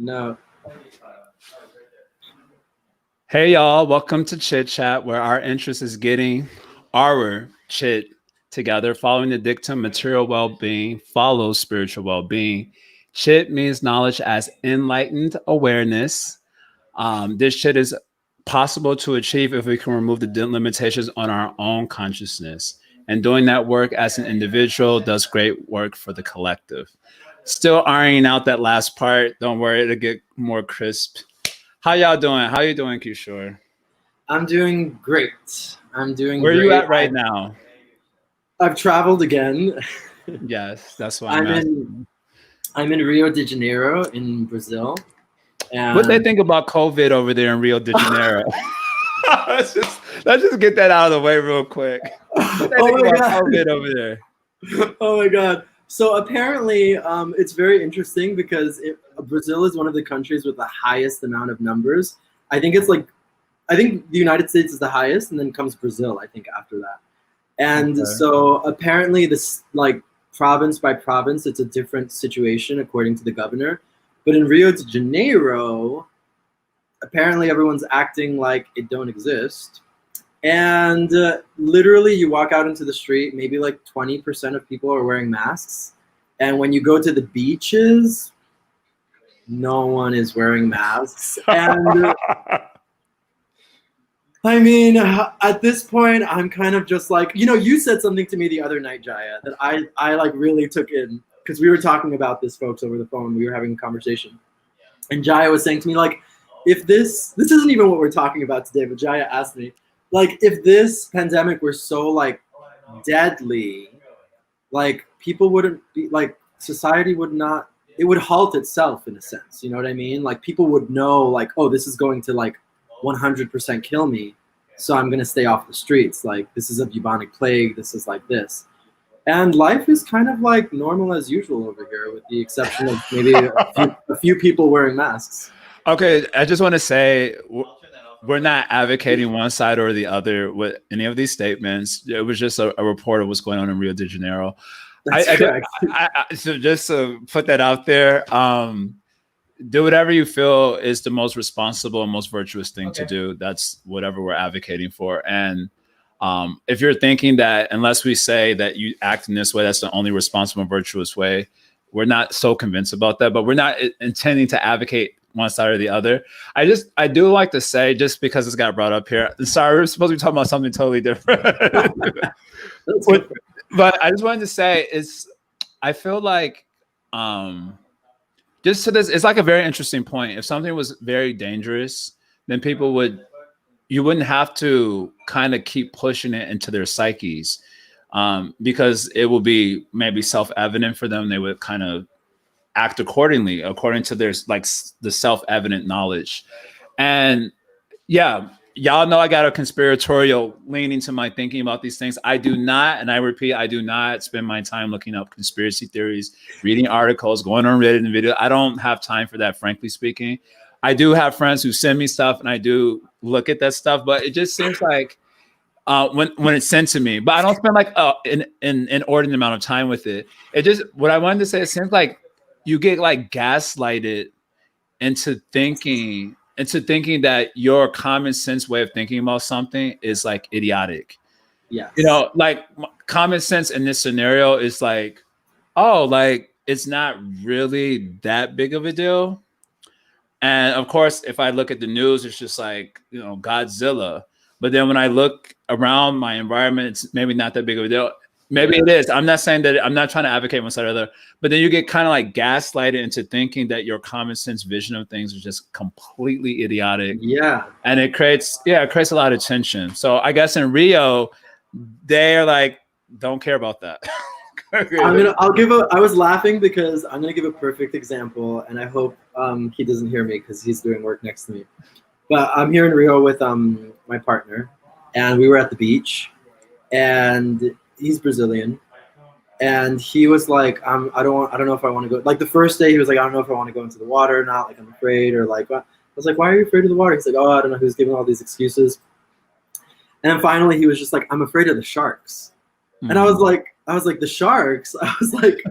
No. Hey y'all, welcome to Chit Chat, where our interest is getting our chit together, following the dictum material well-being follows spiritual well-being. Chit means knowledge as enlightened awareness. This chit is possible to achieve if we can remove the limitations on our own consciousness. And doing that work as an individual does great work for the collective. Still ironing out that last part. Don't worry, it'll get more crisp. How y'all doing? How you doing, Kishore? I'm doing great. I'm doing Where are you great. at right now? I've traveled again. Yes, that's why I'm I'm in asking. I'm in Rio de Janeiro in Brazil. What they And think about COVID over there in Rio de Janeiro? let's just get that out of the way real quick. What they oh think my about god. COVID over there? Oh my god. So apparently it's very interesting because Brazil is one of the countries with the highest amount of numbers. I think I think the United States is the highest, and then comes Brazil, I think, after that. And Okay. so apparently this, like, province by province, it's a different situation according to the governor. But in Rio de Janeiro, apparently everyone's acting like it don't exist. And literally you walk out into the street, maybe like 20% of people are wearing masks. And when you go to the beaches, no one is wearing masks. And I mean, at this point, I'm kind of just like, you said something to me the other night, Jaya, that I like really took in, because we were talking about this, folks, over the phone. We were having a conversation, and Jaya was saying to me, like, if this isn't even what we're talking about today, but Jaya asked me, like, if this pandemic were so like deadly, like, people wouldn't be like, society would not, it would halt itself in a sense. You know what I mean? Like, people would know, like, oh, this is going to like 100% kill me, so I'm going to stay off the streets. Like, this is a bubonic plague, this is like this. And life is kind of like normal as usual over here, with the exception of maybe a few people wearing masks. Okay, I just want to say we're not advocating one side or the other with any of these statements. It was just a report of what's going on in Rio de Janeiro. That's correct. So just to put that out there, do whatever you feel is the most responsible and most virtuous thing to do. That's whatever we're advocating for. And if you're thinking that unless we say that you act in this way, that's the only responsible and virtuous way, we're not so convinced about that, but we're not intending to advocate one side or the other. I do like to say, just because it's got brought up here, sorry, we're supposed to be talking about something totally different. But I just wanted to say I feel like just to this, it's like a very interesting point. If something was very dangerous, then you wouldn't have to kind of keep pushing it into their psyches, because it will be maybe self-evident for them. They would kind of act accordingly, according to their, like, the self-evident knowledge. And yeah, y'all know I got a conspiratorial leaning to my thinking about these things. I do not, and I repeat, I do not spend my time looking up conspiracy theories, reading articles, going on Reddit and video. I don't have time for that, frankly speaking. I do have friends who send me stuff, and I do look at that stuff, but it just seems like when it's sent to me, but I don't spend like an inordinate amount of time with it. It just, what I wanted to say, it seems like you get like gaslighted into thinking that your common sense way of thinking about something is like idiotic. Yes. Like common sense in this scenario is like, oh, like it's not really that big of a deal. And of course, if I look at the news, it's just like, Godzilla. But then when I look around my environment, it's maybe not that big of a deal. Maybe it is. I'm not saying that. I'm not trying to advocate one side or the other. But then you get kind of like gaslighted into thinking that your common sense vision of things is just completely idiotic. Yeah. And it creates a lot of tension. So I guess in Rio, they're like, don't care about that. I was laughing because I'm gonna give a perfect example, and I hope he doesn't hear me because he's doing work next to me. But I'm here in Rio with my partner, and we were at the beach, and he's Brazilian, and he was like, I don't know if I want to go. Like, the first day, he was like, I don't know if I want to go into the water or not. Like, I'm afraid, or like, I was like, why are you afraid of the water? He's like, oh, I don't know. He was giving all these excuses, and then finally, he was just like, I'm afraid of the sharks. And I was like, the sharks? I was like,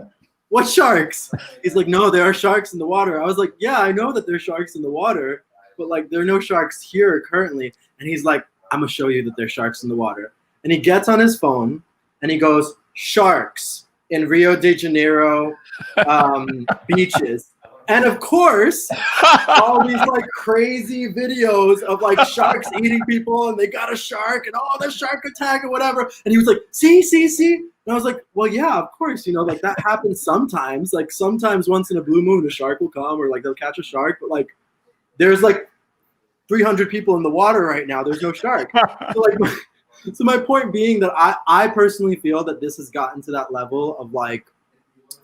what sharks? He's like, no, there are sharks in the water. I was like, yeah, I know that there's sharks in the water, but like there are no sharks here currently. And he's like, I'm gonna show you that there's sharks in the water. And he gets on his phone and he goes, sharks in Rio de Janeiro beaches. And of course, all these like crazy videos of like sharks eating people, and they got a shark, and oh, the shark attack or whatever. And he was like, see. And I was like, well, yeah, of course, you know, like that happens sometimes. Like sometimes once in a blue moon, a shark will come, or like they'll catch a shark. But like, there's like 300 people in the water right now. There's no shark. So like, so my point being that I personally feel that this has gotten to that level of like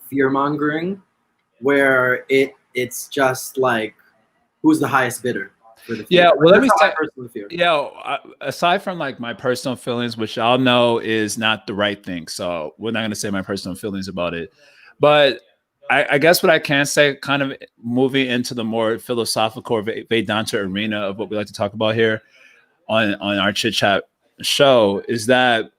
fear mongering, where it's just like, who's the highest bidder for the fear? Yeah, well, let me say, aside from like my personal feelings, which I'll know is not the right thing, so we're not going to say my personal feelings about it, but I guess what I can say, kind of moving into the more philosophical Vedanta arena of what we like to talk about here on our chit chat show, is that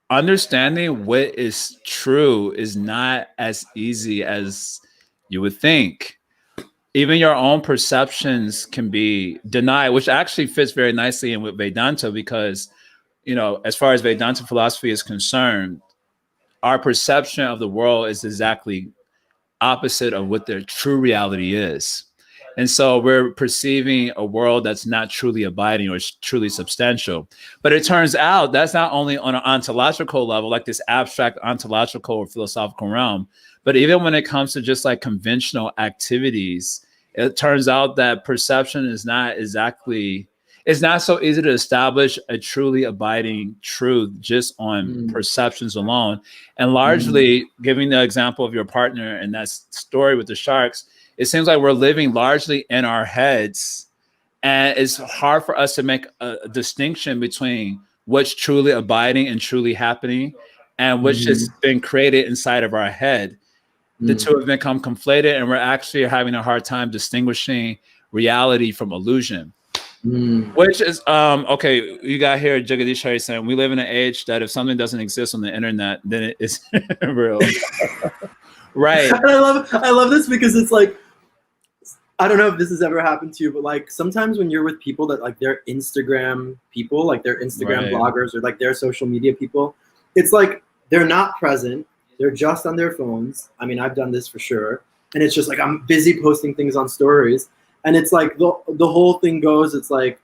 understanding what is true is not as easy as you would think. Even your own perceptions can be denied, which actually fits very nicely in with Vedanta, because, you know, as far as Vedanta philosophy is concerned, our perception of the world is exactly opposite of what their true reality is. And so we're perceiving a world that's not truly abiding or truly substantial. But it turns out that's not only on an ontological level, like this abstract ontological or philosophical realm, but even when it comes to just like conventional activities, it turns out that perception is not exactly, it's not so easy to establish a truly abiding truth just on perceptions alone. And largely, giving the example of your partner and that story with the sharks, it seems like we're living largely in our heads, and it's hard for us to make a distinction between what's truly abiding and truly happening and what's just been created inside of our head. The two have become conflated, and we're actually having a hard time distinguishing reality from illusion. Which is okay. You got here Jagadish Hari saying we live in an age that if something doesn't exist on the internet, then it is real. Right. And I love this because it's like, I don't know if this has ever happened to you, but like sometimes when you're with people that like they're Instagram people, like they're Instagram bloggers or like they're social media people, it's like they're not present. They're just on their phones. I mean, I've done this for sure. And it's just like I'm busy posting things on stories. And it's like the whole thing goes, it's like,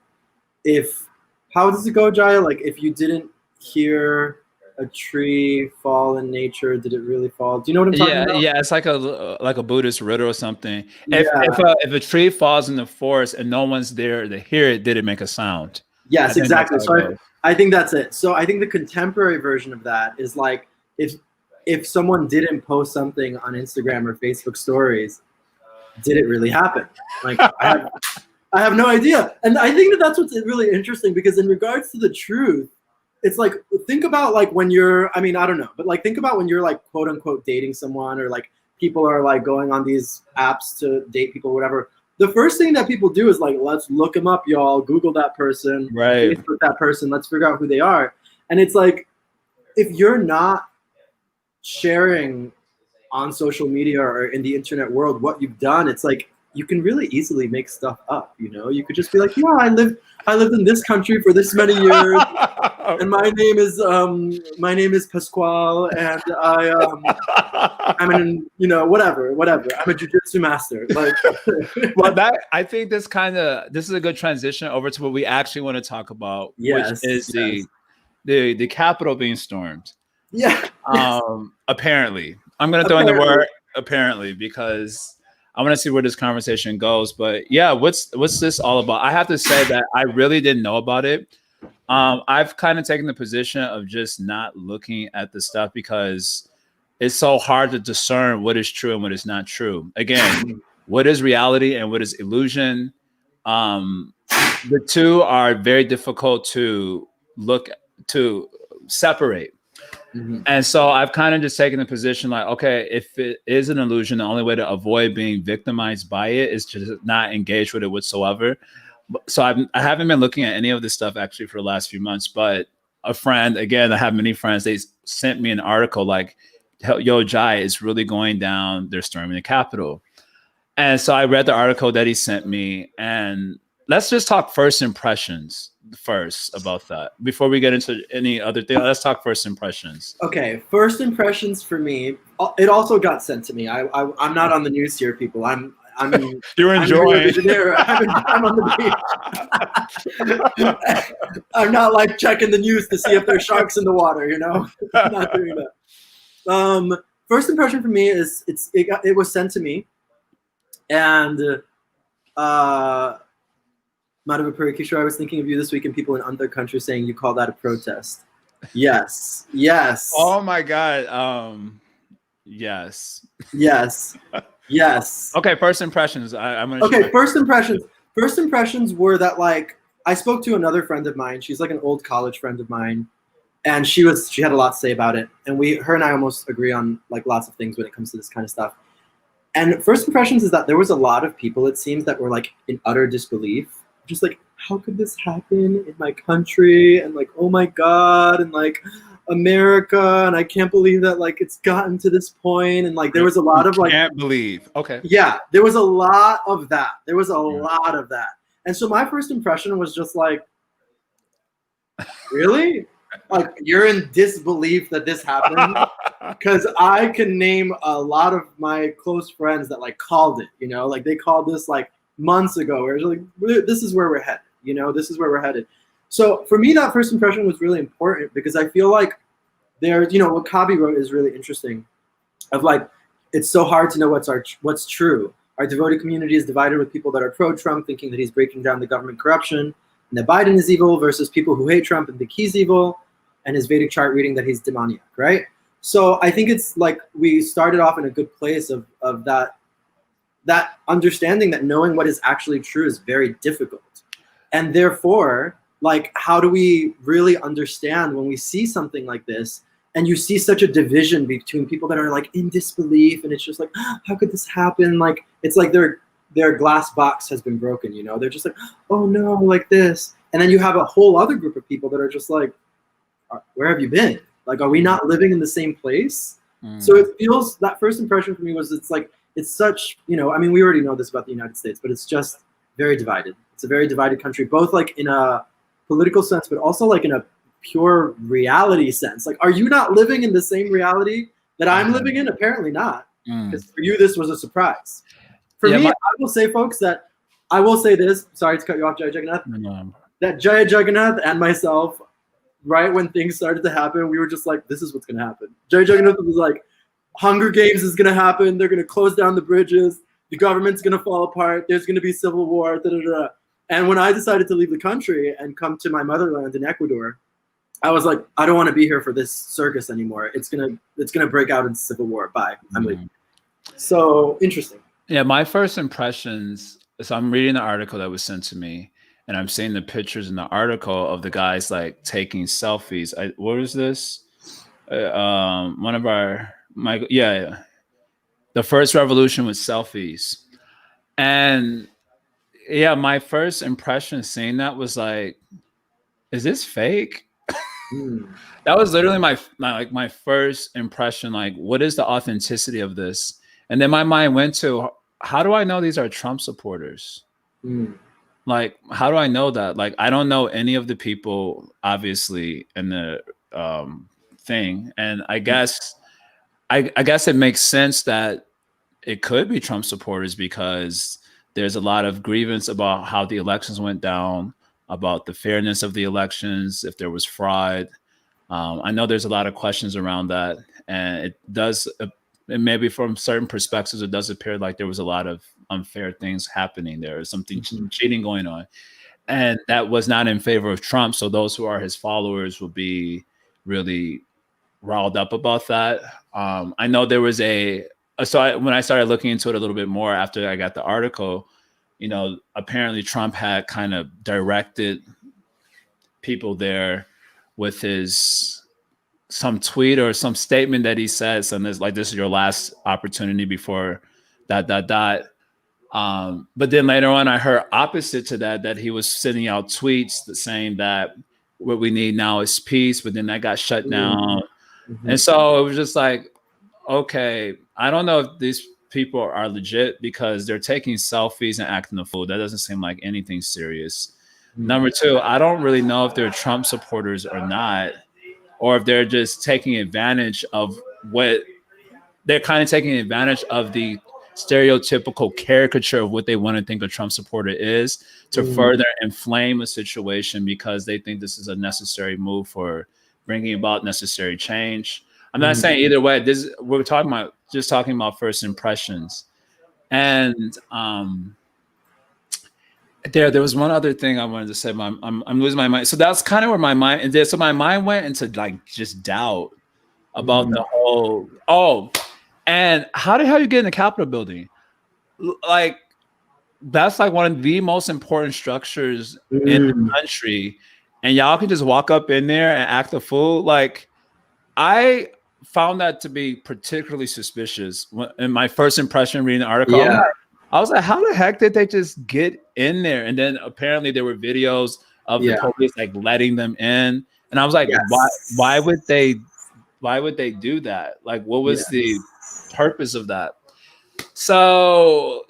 how does it go, Jaya? Like if you didn't hear a tree fall in nature, did it really fall? Do you know what I'm talking about? Yeah, it's like a Buddhist riddle or something. If a tree falls in the forest and no one's there to hear it, did it make a sound? Yes, exactly. So I think that's it. So I think the contemporary version of that is like if someone didn't post something on Instagram or Facebook stories, did it really happen? Like I have no idea. And I think that that's what's really interesting, because in regards to the truth, it's like, think about like when you're, I mean, I don't know, but like think about when you're like quote unquote dating someone, or like people are like going on these apps to date people, whatever. The first thing that people do is like, let's look them up, y'all. Google that person, right? Facebook that person. Let's figure out who they are. And it's like, if you're not sharing on social media or in the internet world what you've done, it's like you can really easily make stuff up. You know, you could just be like, yeah, I lived in this country for this many years, and my name is Pasquale, and I'm an, you know, whatever. I'm a jiu-jitsu master. Like, well, I think this is a good transition over to what we actually want to talk about, which is the Capitol being stormed. Yeah. Apparently, I'm going to throw in the word apparently, because I want to see where this conversation goes. But yeah, what's this all about? I have to say that I really didn't know about it. I've kind of taken the position of just not looking at the stuff because it's so hard to discern what is true and what is not true. Again, what is reality and what is illusion? The two are very difficult to separate. And so I've kind of just taken the position like, okay, if it is an illusion, the only way to avoid being victimized by it is to not engage with it whatsoever. So I haven't been looking at any of this stuff actually for the last few months, but a friend, again, I have many friends, they sent me an article like, yo, Jai, it's really going down. They're storming the Capitol. And so I read the article that he sent me, and let's just talk first impressions first about that before we get into any other thing. Let's talk first impressions. Okay, first impressions for me. It also got sent to me. I'm not on the news here, people. You're enjoying. I'm in Rio de Janeiro. I'm on the beach. I'm not like checking the news to see if there's sharks in the water. I'm not doing that. First impression for me is it was sent to me, and Madhava Parikishore, I was thinking of you this week, and people in other countries saying you call that a protest. Yes. Oh my God. Yes. Okay. First impressions. I'm gonna. Okay. First impressions were that, like, I spoke to another friend of mine. She's like an old college friend of mine, and she had a lot to say about it. And her and I almost agree on like lots of things when it comes to this kind of stuff. And first impressions is that there was a lot of people, it seems, that were like in utter disbelief, just like, how could this happen in my country? And like, oh my God, and like America, and I can't believe that like it's gotten to this point. And like there was a lot of like, can't believe. Okay. Yeah, there was a lot of that. Lot of that. And so my first impression was just like, really? Like, you're in disbelief that this happened? Because I can name a lot of my close friends that like called it, like they called this like months ago, where it was like, this is where we're headed, this is where we're headed. So for me, that first impression was really important, because I feel like there's, what Kabi wrote is really interesting, of like, it's so hard to know what's true. Our devoted community is divided with people that are pro-Trump, thinking that he's breaking down the government corruption, and that Biden is evil, versus people who hate Trump and think he's evil, and his Vedic chart reading that he's demoniac, right? So I think it's like we started off in a good place of that understanding that knowing what is actually true is very difficult. And therefore, like, how do we really understand when we see something like this, and you see such a division between people that are like in disbelief, and it's just like, how could this happen? Like, it's like their glass box has been broken, They're just like, oh no, like this. And then you have a whole other group of people that are just like, where have you been? Like, are we not living in the same place? So it feels, that first impression for me was, it's like, it's such, we already know this about the United States, but it's just very divided. It's a very divided country, both like in a political sense, but also like in a pure reality sense. Like, are you not living in the same reality that I'm living in? Apparently not. Because for you, this was a surprise. For me, I will say, folks, that I will say this, sorry to cut you off, Jaya Jagannath, that Jaya Jagannath and myself, right when things started to happen, we were just like, this is what's going to happen. Jay Jagannath was like, Hunger Games is going to happen. They're going to close down the bridges. The government's going to fall apart. There's going to be civil war. Da, da, da. And when I decided to leave the country and come to my motherland in Ecuador, I was like, I don't want to be here for this circus anymore. It's gonna break out into civil war. Bye. I'm leaving. So interesting. Yeah, my first impressions. So I'm reading the article that was sent to me, and I'm seeing the pictures in the article of the guys like taking selfies. What is this? One of the first revolution with selfies. And yeah, my first impression seeing that was like, is this fake? That was literally my first impression. Like, what is the authenticity of this? And then my mind went to, how do I know these are Trump supporters? Like, how do I know that? Like, I don't know any of the people, obviously, in the thing. And I guess it makes sense that it could be Trump supporters, because there's a lot of grievance about how the elections went down, about the fairness of the elections, if there was fraud. I know there's a lot of questions around that, and it does, and maybe from certain perspectives, it does appear like there was a lot of unfair things happening. There is something cheating going on, and that was not in favor of Trump. So those who are his followers will be really riled up about that. I know there was when I started looking into it a little bit more after I got the article, apparently Trump had kind of directed people there with some tweet or some statement that he says, and this is your last opportunity before ... But then later on, I heard opposite to that he was sending out tweets saying that what we need now is peace, but then that got shut down. And so it was just like, okay, I don't know if these people are legit because they're taking selfies and acting a fool. That doesn't seem like anything serious. Number two, I don't really know if they're Trump supporters or not, or if they're just taking advantage of what they're kind of taking advantage of the stereotypical caricature of what they want to think a Trump supporter is to further inflame a situation because they think this is a necessary move for bringing about necessary change. I'm not saying either way. This we're talking about first impressions, and there was one other thing I wanted to say. I'm losing my mind. So that's kind of where my mind and so my mind went into like just doubt about the whole. Oh, and how the hell you get in the Capitol building? Like that's like one of the most important structures in the country, and y'all can just walk up in there and act a fool. Like I found that to be particularly suspicious in my first impression reading the article. Yeah. I was like, how the heck did they just get in there? And then apparently there were videos of the police like letting them in, and I was like, why would they do that? Like, what was the purpose of that? So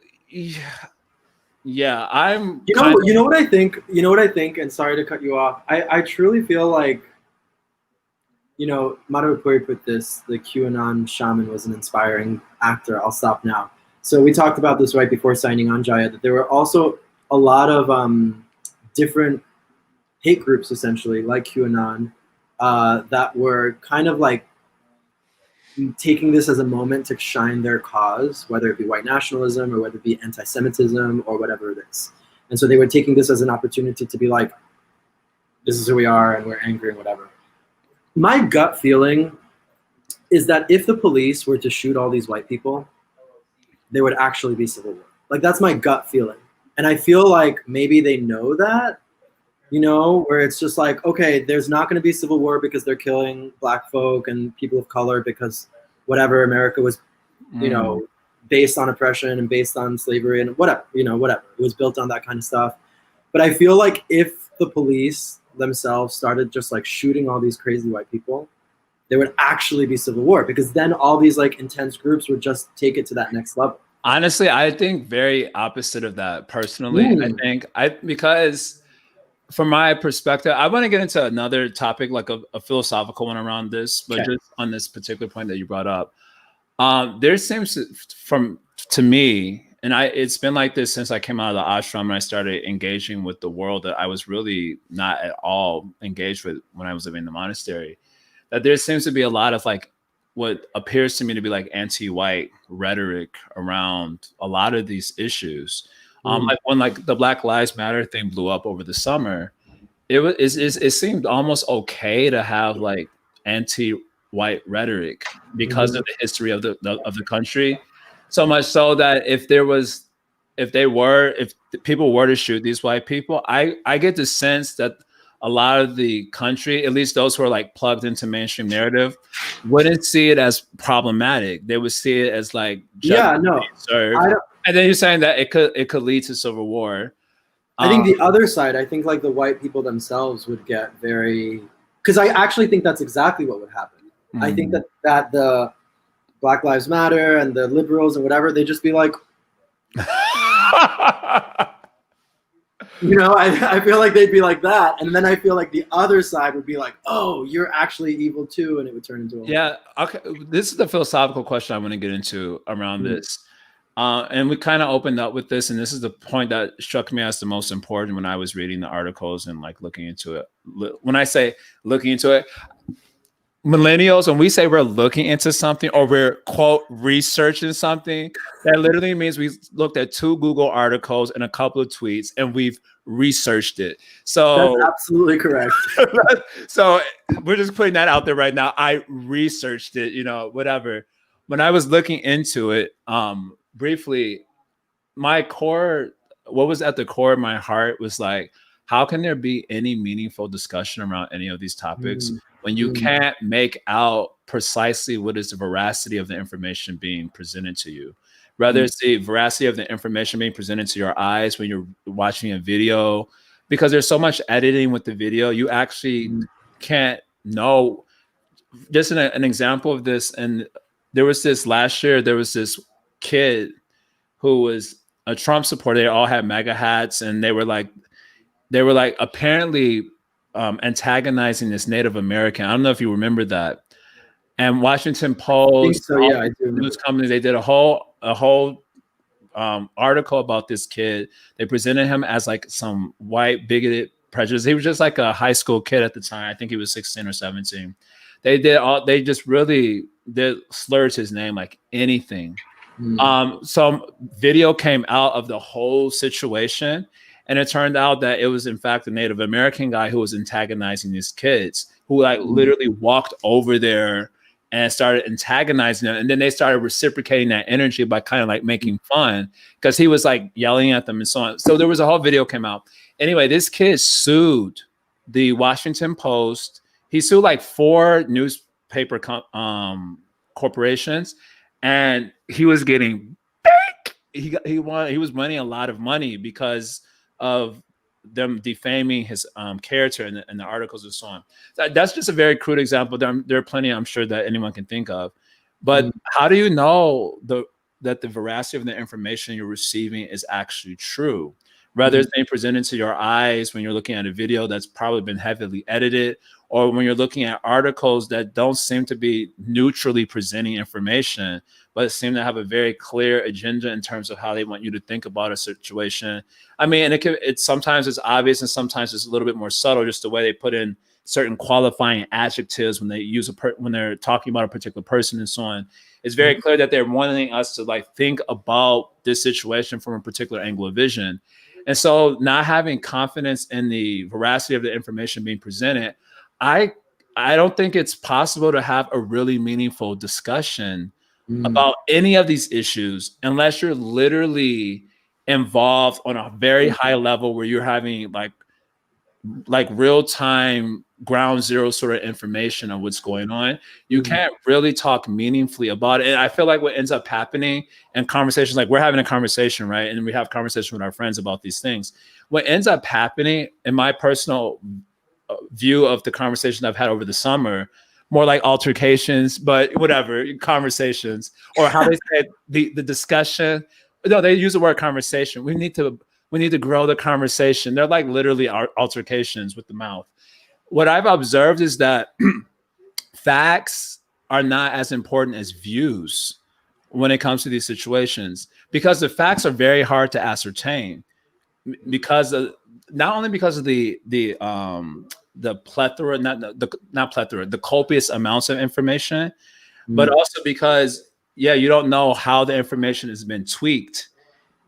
yeah, I'm you know what I think, and sorry to cut you off. I truly feel like, Mario Puri put this, the QAnon shaman was an inspiring actor. I'll stop now. So we talked about this right before signing on, Jaya, that there were also a lot of different hate groups, essentially, like QAnon, that were kind of like taking this as a moment to shine their cause, whether it be white nationalism or whether it be anti-Semitism or whatever it is. And so they were taking this as an opportunity to be like, this is who we are and we're angry and whatever. My gut feeling is that if the police were to shoot all these white people, there would actually be civil war. Like, that's my gut feeling. And I feel like maybe they know that, where it's just like, okay, there's not going to be civil war because they're killing black folk and people of color because whatever, America was, based on oppression and based on slavery and whatever, whatever. It was built on that kind of stuff. But I feel like if the police themselves started just like shooting all these crazy white people, there would actually be civil war, because then all these like intense groups would just take it to that next level. Honestly, I think very opposite of that personally. Because from my perspective, I want to get into another topic, like a philosophical one around this, but just on this particular point that you brought up. There seems to me, and it's been like this since I came out of the ashram and I started engaging with the world that I was really not at all engaged with when I was living in the monastery, that there seems to be a lot of like what appears to me to be like anti-white rhetoric around a lot of these issues. Like when like the Black Lives Matter thing blew up over the summer, it seemed almost okay to have like anti-white rhetoric because of the history of the country. So much so that if people were to shoot these white people, I get the sense that a lot of the country, at least those who are like plugged into mainstream narrative, wouldn't see it as problematic. They would see it as like and then you're saying that it could lead to civil war. I think the other side, I think like the white people themselves would get very, because I actually think that's exactly what would happen. I think that the Black Lives Matter and the liberals and whatever, they just be like, I feel like they'd be like that. And then I feel like the other side would be like, oh, you're actually evil too. And it would turn into okay. This is the philosophical question I want to get into around this. And we kind of opened up with this, and this is the point that struck me as the most important when I was reading the articles and like looking into it. When I say looking into it, millennials, when we say we're looking into something or we're quote researching something, that literally means we looked at 2 Google articles and a couple of tweets and we've researched it. So that's absolutely correct. So we're just putting that out there right now. I researched it, whatever. When I was looking into it, briefly, what was at the core of my heart was like, how can there be any meaningful discussion around any of these topics when you can't make out precisely what is the veracity of the information being presented to you? Whether it's the veracity of the information being presented to your eyes when you're watching a video, because there's so much editing with the video, you actually can't know. Just an example of this, and there was this last year, there was this kid who was a Trump supporter. They all had MAGA hats, and they were like apparently antagonizing this Native American. I don't know if you remember that. And Washington I think Post, so. all Yeah, I do remember. news companies, they did a whole article about this kid. They presented him as like some white bigoted prejudice. He was just like a high school kid at the time. I think he was 16 or 17. They just really did slurs his name like anything. Some video came out of the whole situation, and it turned out that it was in fact a Native American guy who was antagonizing these kids, who like literally walked over there and started antagonizing them. And then they started reciprocating that energy by kind of like making fun, because he was like yelling at them and so on. So there was a whole video came out. Anyway, this kid sued the Washington Post. He sued like 4 newspaper corporations, and he was getting he was winning a lot of money because of them defaming his character in the articles and so on. That's just a very crude example. There are plenty, I'm sure, that anyone can think of. But how do you know that the veracity of the information you're receiving is actually true? Rather it's being presented to your eyes when you're looking at a video that's probably been heavily edited, or when you're looking at articles that don't seem to be neutrally presenting information, but seem to have a very clear agenda in terms of how they want you to think about a situation. I mean, and it's sometimes it's obvious and sometimes it's a little bit more subtle, just the way they put in certain qualifying adjectives when they use when they're talking about a particular person and so on. It's very clear that they're wanting us to like think about this situation from a particular angle of vision. And so not having confidence in the veracity of the information being presented, I don't think it's possible to have a really meaningful discussion about any of these issues unless you're literally involved on a very high level where you're having like real-time ground zero sort of information on what's going on. You can't really talk meaningfully about it. And I feel like what ends up happening in conversations, like we're having a conversation, right? And we have conversation with our friends about these things. What ends up happening, in my personal view of the conversation I've had over the summer, more like altercations, but whatever, conversations, or how they said the discussion. No, they use the word conversation. We need to grow the conversation. They're like literally altercations with the mouth. What I've observed is that facts are not as important as views when it comes to these situations, because the facts are very hard to ascertain, because of not only because of the plethora, not plethora, the copious amounts of information, but also because you don't know how the information has been tweaked.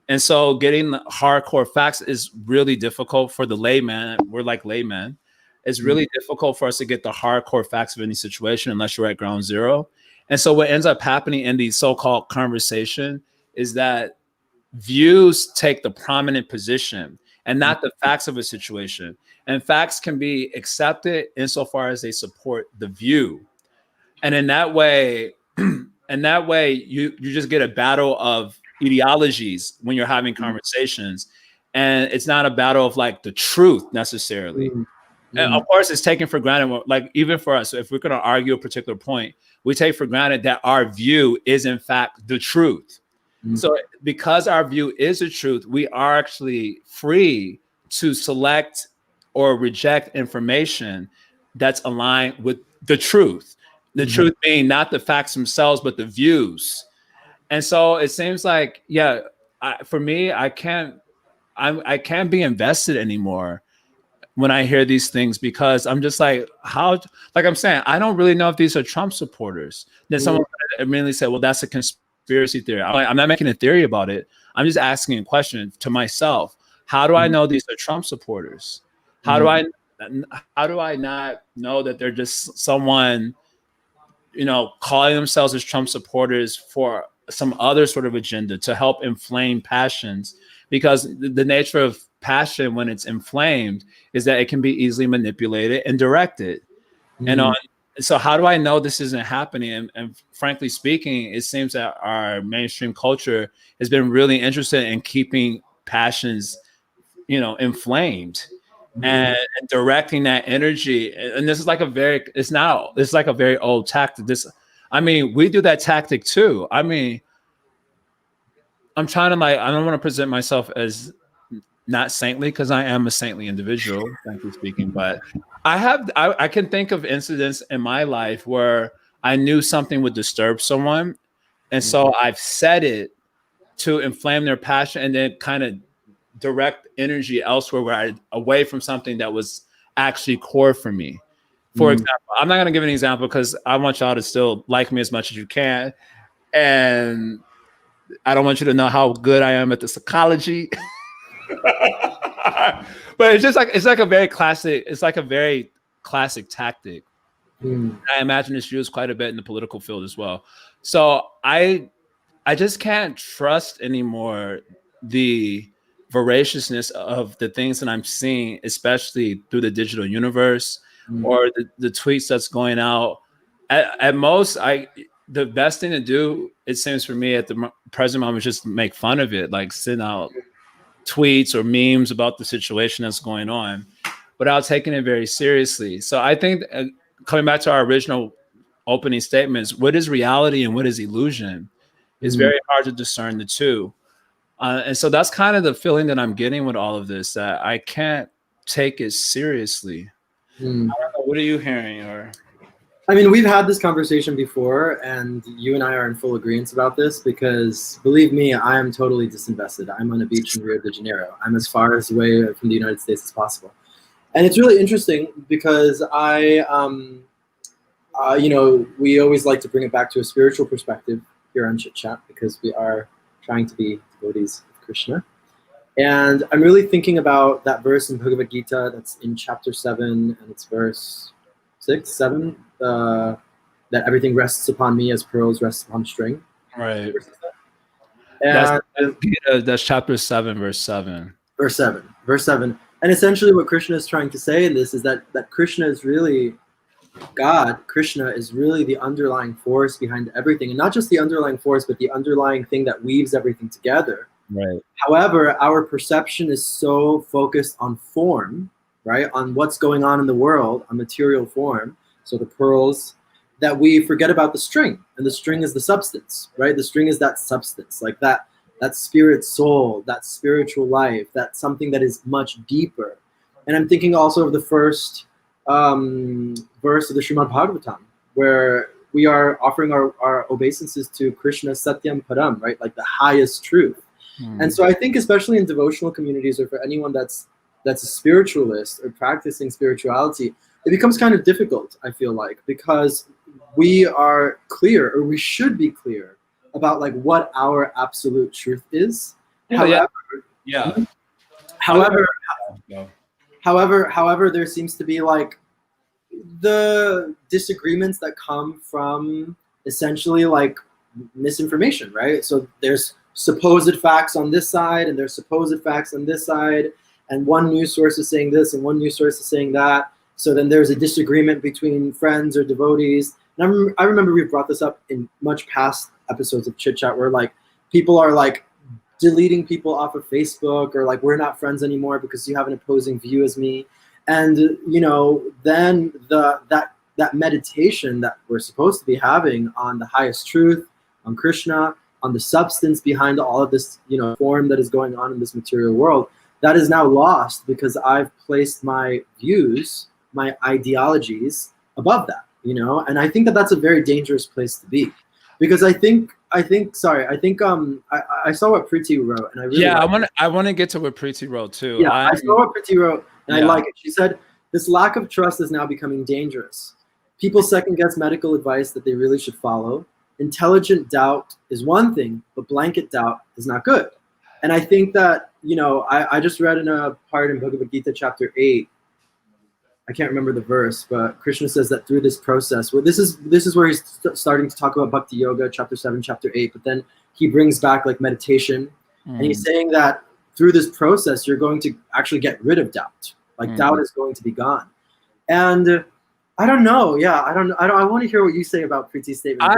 And so getting the hardcore facts is really difficult for the layman. We're like laymen. It's really difficult for us to get the hardcore facts of any situation unless you're at ground zero. And so what ends up happening in the so-called conversation is that views take the prominent position and not the facts of a situation. And facts can be accepted insofar as they support the view. And in that way, you just get a battle of ideologies when you're having conversations. And it's not a battle of like the truth necessarily. And of course, it's taken for granted, like even for us, if we're going to argue a particular point, we take for granted that our view is in fact the truth. So because our view is the truth, we are actually free to select or reject information that's aligned with the truth. The truth being not the facts themselves, but the views. And so it seems like, for me, I can't be invested anymore when I hear these things, because I'm just like, like I'm saying, I don't really know if these are Trump supporters. Then someone immediately said, well, that's a conspiracy theory. I'm not making a theory about it. I'm just asking a question to myself. How do I know these are Trump supporters? How do I not know that they're just someone, calling themselves as Trump supporters for some other sort of agenda to help inflame passions? Because the nature of passion, when it's inflamed, is that it can be easily manipulated and directed. So how do I know this isn't happening? And frankly speaking, it seems that our mainstream culture has been really interested in keeping passions, inflamed and directing that energy. And this is like it's like a very old tactic. I mean, we do that tactic too. I mean, I'm trying to like, I don't want to present myself as not saintly because I am a saintly individual, frankly speaking, but I can think of incidents in my life where I knew something would disturb someone. And so I've said it to inflame their passion and then kind of direct energy elsewhere away from something that was actually core for me. For example, I'm not going to give an example because I want y'all to still like me as much as you can. And I don't want you to know how good I am at the psychology. But it's like a very classic tactic. I imagine it's used quite a bit in the political field as well. So I just can't trust anymore the voraciousness of the things that I'm seeing, especially through the digital universe or the tweets that's going out. At most, the best thing to do, it seems for me at the present moment, is just make fun of it, like send out tweets or memes about the situation that's going on without taking it very seriously. So I think coming back to our original opening statements, what is reality and what is illusion? It's very hard to discern the two. And so that's kind of the feeling that I'm getting with all of this, that I can't take it seriously. I don't know, what are you hearing? Or I mean, we've had this conversation before, and you and I are in full agreement about this because, believe me, I am totally disinvested. I'm on a beach in Rio de Janeiro. I'm as far away from the United States as possible. And it's really interesting because you know, we always like to bring it back to a spiritual perspective here on Chit Chat because we are trying to be devotees of Krishna. And I'm really thinking about that verse in Bhagavad Gita that's in chapter 7, and it's verse 6, 7, that everything rests upon me as pearls rest upon string. right. And That's chapter 7, verse 7. Verse 7. And essentially what Krishna is trying to say in this is that Krishna is really God. Krishna is really the underlying force behind everything, and not just the underlying force, but the underlying thing that weaves everything together. Right. However, our perception is so focused on form, right, on what's going on in the world, on material form, so the pearls, that we forget about the string, and the string is the substance, right? The string is that substance, like that spirit soul, that spiritual life, that's something that is much deeper. And I'm thinking also of the first verse of the Srimad Bhagavatam, where we are offering our obeisances to Krishna Satyam Param, right? Like the highest truth. And so I think especially in devotional communities, or for anyone that's a spiritualist or practicing spirituality, it becomes kind of difficult, I feel like, because we are clear, or we should be clear, about like what our absolute truth is. However, there seems to be like the disagreements that come from essentially like misinformation, right? So there's supposed facts on this side, and there's supposed facts on this side, and one news source is saying this and one news source is saying that. So then there's a disagreement between friends or devotees. And I remember we brought this up in much past episodes of Chit Chat, where like people are like deleting people off of Facebook, or like, we're not friends anymore because you have an opposing view as me. And you know, then that meditation that we're supposed to be having on the highest truth, on Krishna, on the substance behind all of this, you know, form that is going on in this material world, that is now lost because I've placed my views, my ideologies above that, you know. And I think that that's a very dangerous place to be, because I think I saw what Preeti wrote, and I really I want to get to what Preeti wrote too. Yeah, I saw what Preeti wrote, and I like it. She said, this lack of trust is now becoming dangerous. People second guess medical advice that they really should follow. Intelligent doubt is one thing, but blanket doubt is not good. And I think that, you know, I just read in a part in Bhagavad Gita chapter 8, I can't remember the verse, but Krishna says that through this process, well, this is where he's starting to talk about Bhakti Yoga, chapter 7, chapter 8, but then he brings back like meditation, and he's saying that through this process, you're going to actually get rid of doubt. Like doubt is going to be gone. And I don't know. Yeah, I want to hear what you say about Preeti's statement.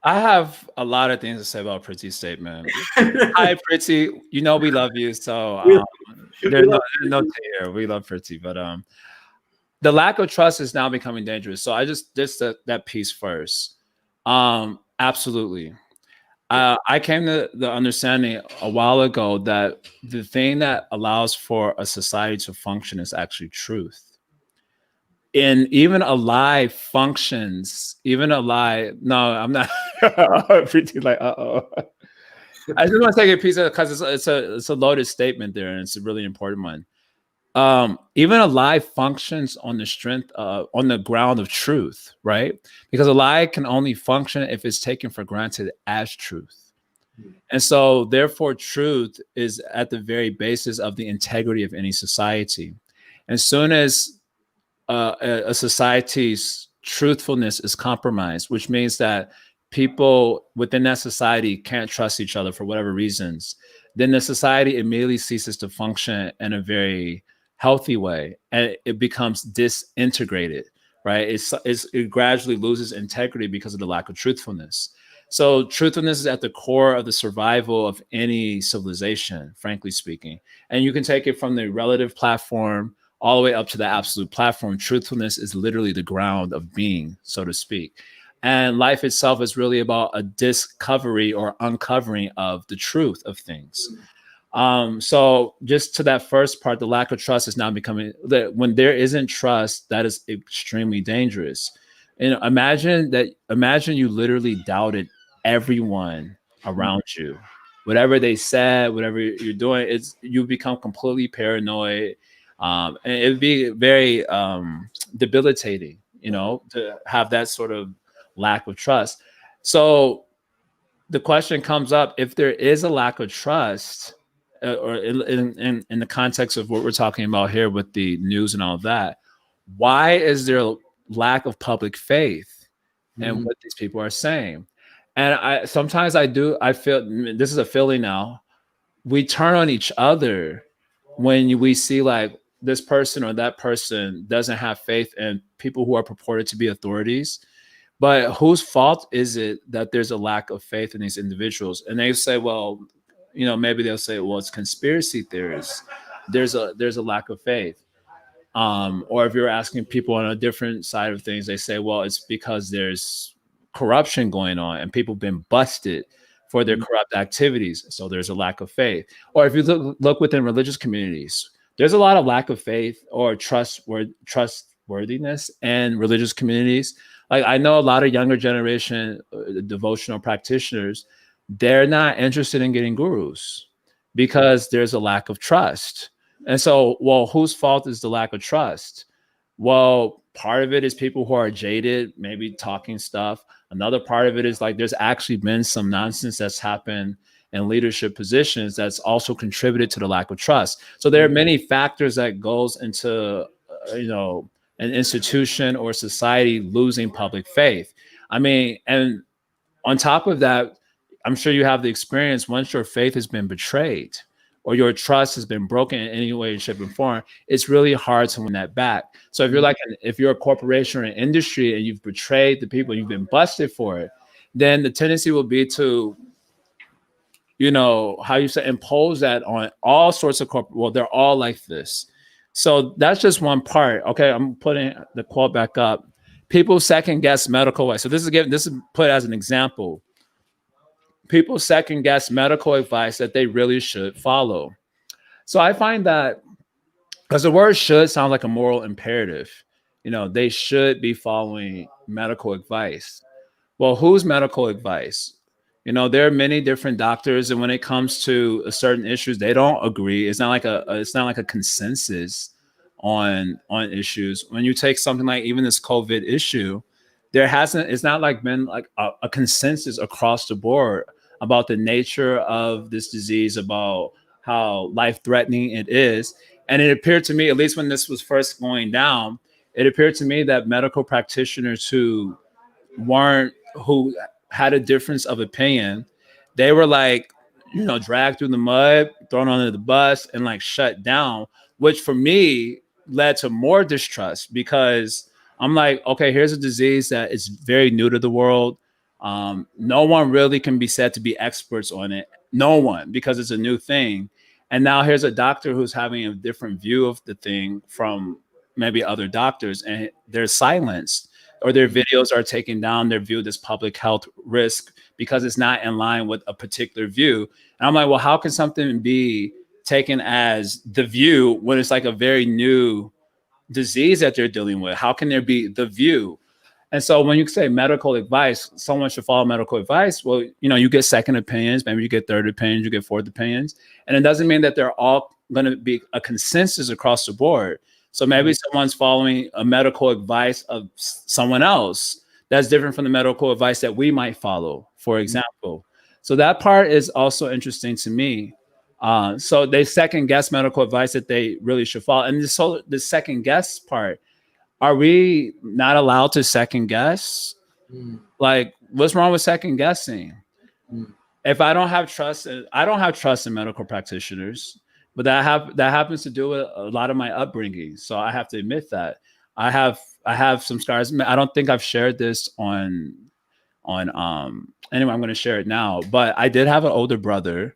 I have a lot of things to say about Preeti's statement. Hi, Preeti. You know we love you, so there's no here. We love Preeti, but the lack of trust is now becoming dangerous. So I just that piece first. Absolutely. I came to the understanding a while ago that the thing that allows for a society to function is actually truth. And even a lie functions, even a lie. No, I'm not pretty like, uh-oh. I just want to take a piece of, because it's a loaded statement there, and it's a really important one. Even a lie functions on the strength on the ground of truth, right? Because a lie can only function if it's taken for granted as truth. And so therefore truth is at the very basis of the integrity of any society. As soon as a society's truthfulness is compromised, which means that people within that society can't trust each other for whatever reasons, then the society immediately ceases to function in a very healthy way, and it becomes disintegrated, right? It gradually loses integrity because of the lack of truthfulness. So truthfulness is at the core of the survival of any civilization, frankly speaking. And you can take it from the relative platform all the way up to the absolute platform. Truthfulness is literally the ground of being, so to speak. And life itself is really about a discovery or uncovering of the truth of things. So just to that first part, the lack of trust is now becoming that when there isn't trust, that is extremely dangerous. And imagine you literally doubted everyone around you. Whatever they said, whatever you're doing, it's you become completely paranoid. And it'd be very debilitating, to have that sort of lack of trust. So the question comes up, if there is a lack of trust, or in the context of what we're talking about here with the news and all of that, why is there a lack of public faith in what these people are saying? And I feel, this is a feeling now, we turn on each other when we see like this person or that person doesn't have faith in people who are purported to be authorities. But whose fault is it that there's a lack of faith in these individuals? And they say, well, maybe they'll say, well, it's conspiracy theories. There's a lack of faith. Or if you're asking people on a different side of things, they say, well, it's because there's corruption going on and people have been busted for their corrupt activities. So there's a lack of faith. Or if you look within religious communities, there's a lot of lack of faith or trustworthiness in religious communities. Like I know a lot of younger generation devotional practitioners, they're not interested in getting gurus because there's a lack of trust. And so, well, whose fault is the lack of trust? Well, part of it is people who are jaded, maybe talking stuff. Another part of it is like there's actually been some nonsense that's happened in leadership positions that's also contributed to the lack of trust. So there are many factors that goes into, an institution or society losing public faith. I mean, and on top of that, I'm sure you have the experience once your faith has been betrayed or your trust has been broken in any way, shape, or form, it's really hard to win that back. So if you're a corporation or an industry and you've betrayed the people, you've been busted for it, then the tendency will be to, how you say, impose that on all sorts of well, they're all like this. So that's just one part. Okay, I'm putting the quote back up. People second guess medical advice. So this is put as an example. People second guess medical advice that they really should follow. So I find that because the word should sound like a moral imperative, they should be following medical advice. Well, whose medical advice? There are many different doctors, and when it comes to certain issues, they don't agree. It's not like a consensus on issues. When you take something like even this COVID issue, it's not like been like a consensus across the board about the nature of this disease, about how life threatening it is. And it appeared to me, at least when this was first going down, it appeared to me that medical practitioners who had a difference of opinion, they were like, dragged through the mud, thrown under the bus, and like shut down, which for me led to more distrust because I'm like, okay, here's a disease that is very new to the world. No one really can be said to be experts on it. No one, because it's a new thing. And now here's a doctor who's having a different view of the thing from maybe other doctors, and they're silenced. or their videos are taken down. They're viewed as public health risk because it's not in line with a particular view. And I'm like, well, how can something be taken as the view when it's like a very new disease that they're dealing with? How can there be the view? And so when you say medical advice, someone should follow medical advice. Well, you get second opinions, maybe you get third opinions, you get fourth opinions. And it doesn't mean that they're all going to be a consensus across the board. So maybe someone's following a medical advice of someone else that's different from the medical advice that we might follow, for example. So that part is also interesting to me. So they second guess medical advice that they really should follow. And the second guess part, are we not allowed to second guess? Like, what's wrong with second guessing? If I don't have trust in medical practitioners, but that happens to do with a lot of my upbringing. So I have to admit that I have some scars. I don't think I've shared this on anyway, I'm going to share it now. But I did have an older brother,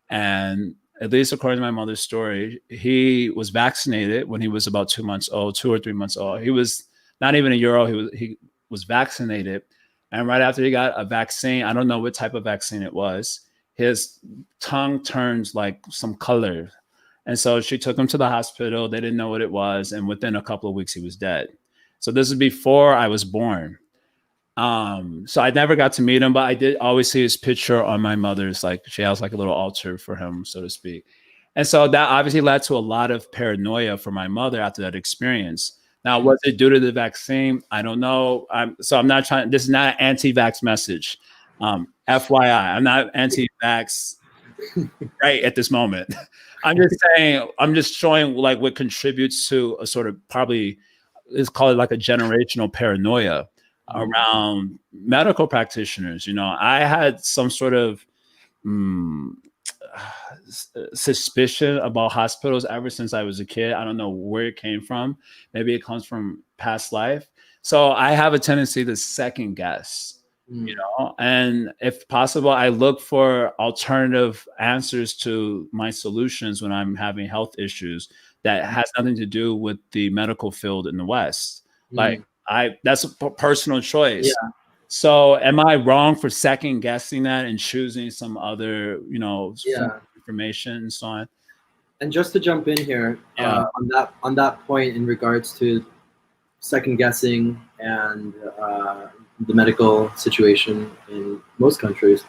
and at least according to my mother's story, he was vaccinated when he was about 2 months old, 2 or 3 months old. He was not even a year old. He was vaccinated. And right after he got a vaccine, I don't know what type of vaccine it was, his tongue turns like some color. And so she took him to the hospital. They didn't know what it was. And within a couple of weeks, he was dead. So this is before I was born. So I never got to meet him, but I did always see his picture on my mother's, like she has like a little altar for him, so to speak. And so that obviously led to a lot of paranoia for my mother after that experience. Now, was it due to the vaccine? I don't know. I'm not trying, this is not an anti-vax message. FYI, I'm not anti-vax right at this moment. I'm just saying, I'm just showing like what contributes to a sort of probably, let's call it like a generational paranoia around medical practitioners. I had some sort of suspicion about hospitals ever since I was a kid. I don't know where it came from. Maybe it comes from past life. So I have a tendency to second guess, and if possible, I look for alternative answers to my solutions when I'm having health issues that has nothing to do with the medical field in the West. Like that's a personal choice. Yeah. So am I wrong for second guessing that and choosing some other, information and so on? And just to jump in here on that point in regards to second guessing and the medical situation in most countries.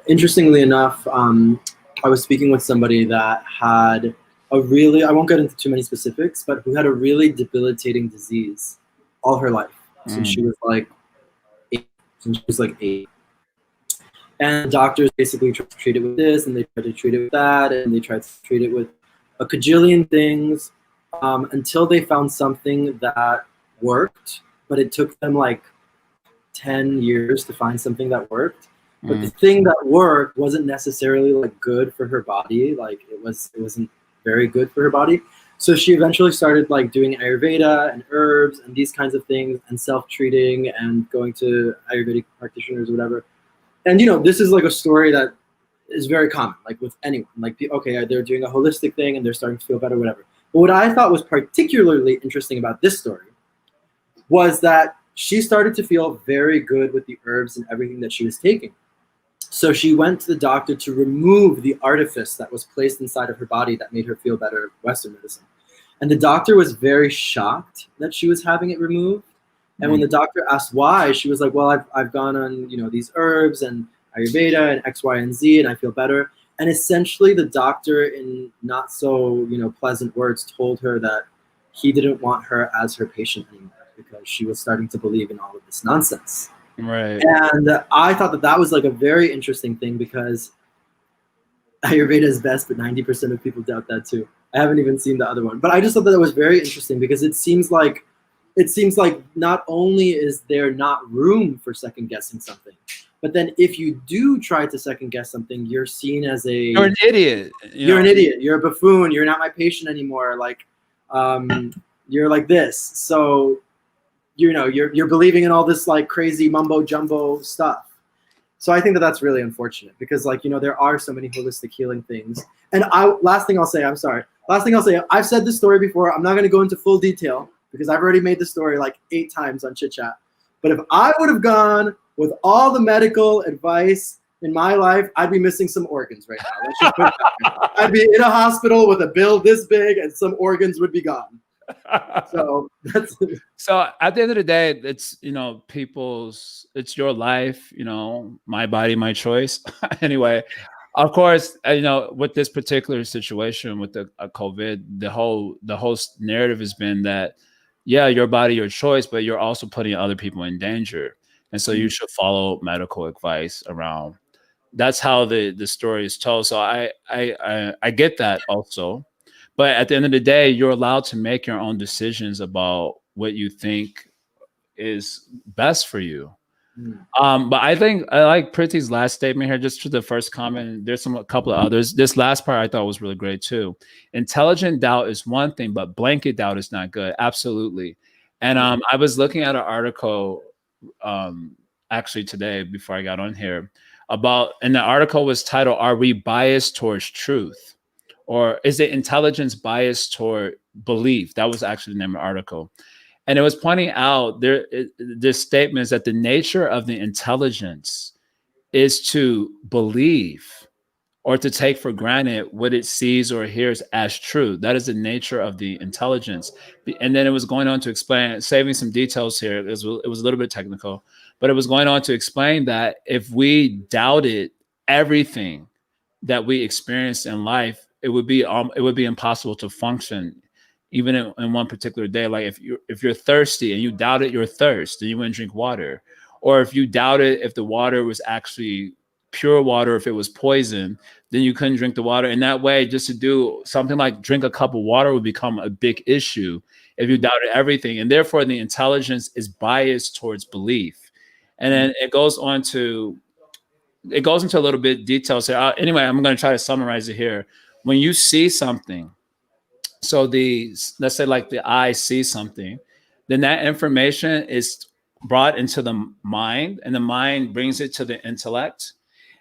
Interestingly enough, I was speaking with somebody that had a really, I won't get into too many specifics, but who had a really debilitating disease all her life since she was like 8. And doctors basically tried to treat it with this, and they tried to treat it with that, and they tried to treat it with a cajillion things until they found something that worked. But it took them like 10 years to find something that worked. But the thing that worked wasn't necessarily like good for her body. Like it wasn't very good for her body. So she eventually started like doing Ayurveda and herbs and these kinds of things and self-treating and going to Ayurvedic practitioners or whatever. And this is like a story that is very common, like with anyone. Like they're doing a holistic thing and they're starting to feel better, whatever. But what I thought was particularly interesting about this story was that she started to feel very good with the herbs and everything that she was taking. So she went to the doctor to remove the artifice that was placed inside of her body that made her feel better, Western medicine. And the doctor was very shocked that she was having it removed. And when the doctor asked why, she was like, well, I've gone on, these herbs and Ayurveda and X, Y, and Z, and I feel better. And essentially the doctor, in not so, pleasant words, told her that he didn't want her as her patient anymore because she was starting to believe in all of this nonsense. Right. And I thought that was like a very interesting thing because Ayurveda is best, but 90% of people doubt that too. I haven't even seen the other one, but I just thought that was very interesting because it seems like not only is there not room for second guessing something, but then if you do try to second guess something, you're seen as you're an idiot. You're an idiot. You're a buffoon. You're not my patient anymore. Like, you're like this. So, you're believing in all this like crazy mumbo jumbo stuff. So I think that that's really unfortunate because there are so many holistic healing things. And last thing I'll say, I've said this story before. I'm not going to go into full detail because I've already made the story like 8 times on Chit Chat. But if I would have gone with all the medical advice in my life, I'd be missing some organs right now. Let's just put it that way. I'd be in a hospital with a bill this big and some organs would be gone. So that's So at the end of the day, it's, it's your life, my body, my choice. Anyway, of course, with this particular situation with the COVID, the whole narrative has been that, yeah, your body, your choice, but you're also putting other people in danger, and so you should follow medical advice around. That's how the story is told. So I get that also, but at the end of the day, you're allowed to make your own decisions about what you think is best for you. But I think I like Prithy's last statement here, just to the first comment. There's a couple of others. This last part I thought was really great too. Intelligent doubt is one thing, but blanket doubt is not good. Absolutely. And I was looking at an article actually today before I got on here and the article was titled, "Are we biased towards truth? Or is it intelligence biased toward belief?" That was actually the name of the article. And it was pointing out this statement is that the nature of the intelligence is to believe or to take for granted what it sees or hears as true. That is the nature of the intelligence. And then it was going on to explain, saving some details here. It was a little bit technical, but it was going on to explain that if we doubted everything that we experienced in life, it would be impossible to function even in one particular day. Like if you're thirsty and you doubted your thirst, then you wouldn't drink water. Or if you doubted if the water was actually pure water, if it was poison, then you couldn't drink the water. And that way, just to do something like drink a cup of water would become a big issue if you doubted everything. And therefore, the intelligence is biased towards belief. And then it goes into a little bit details here. Anyway, I'm going to try to summarize it here. When you see something, so let's say like the eye sees something, then that information is brought into the mind, and the mind brings it to the intellect.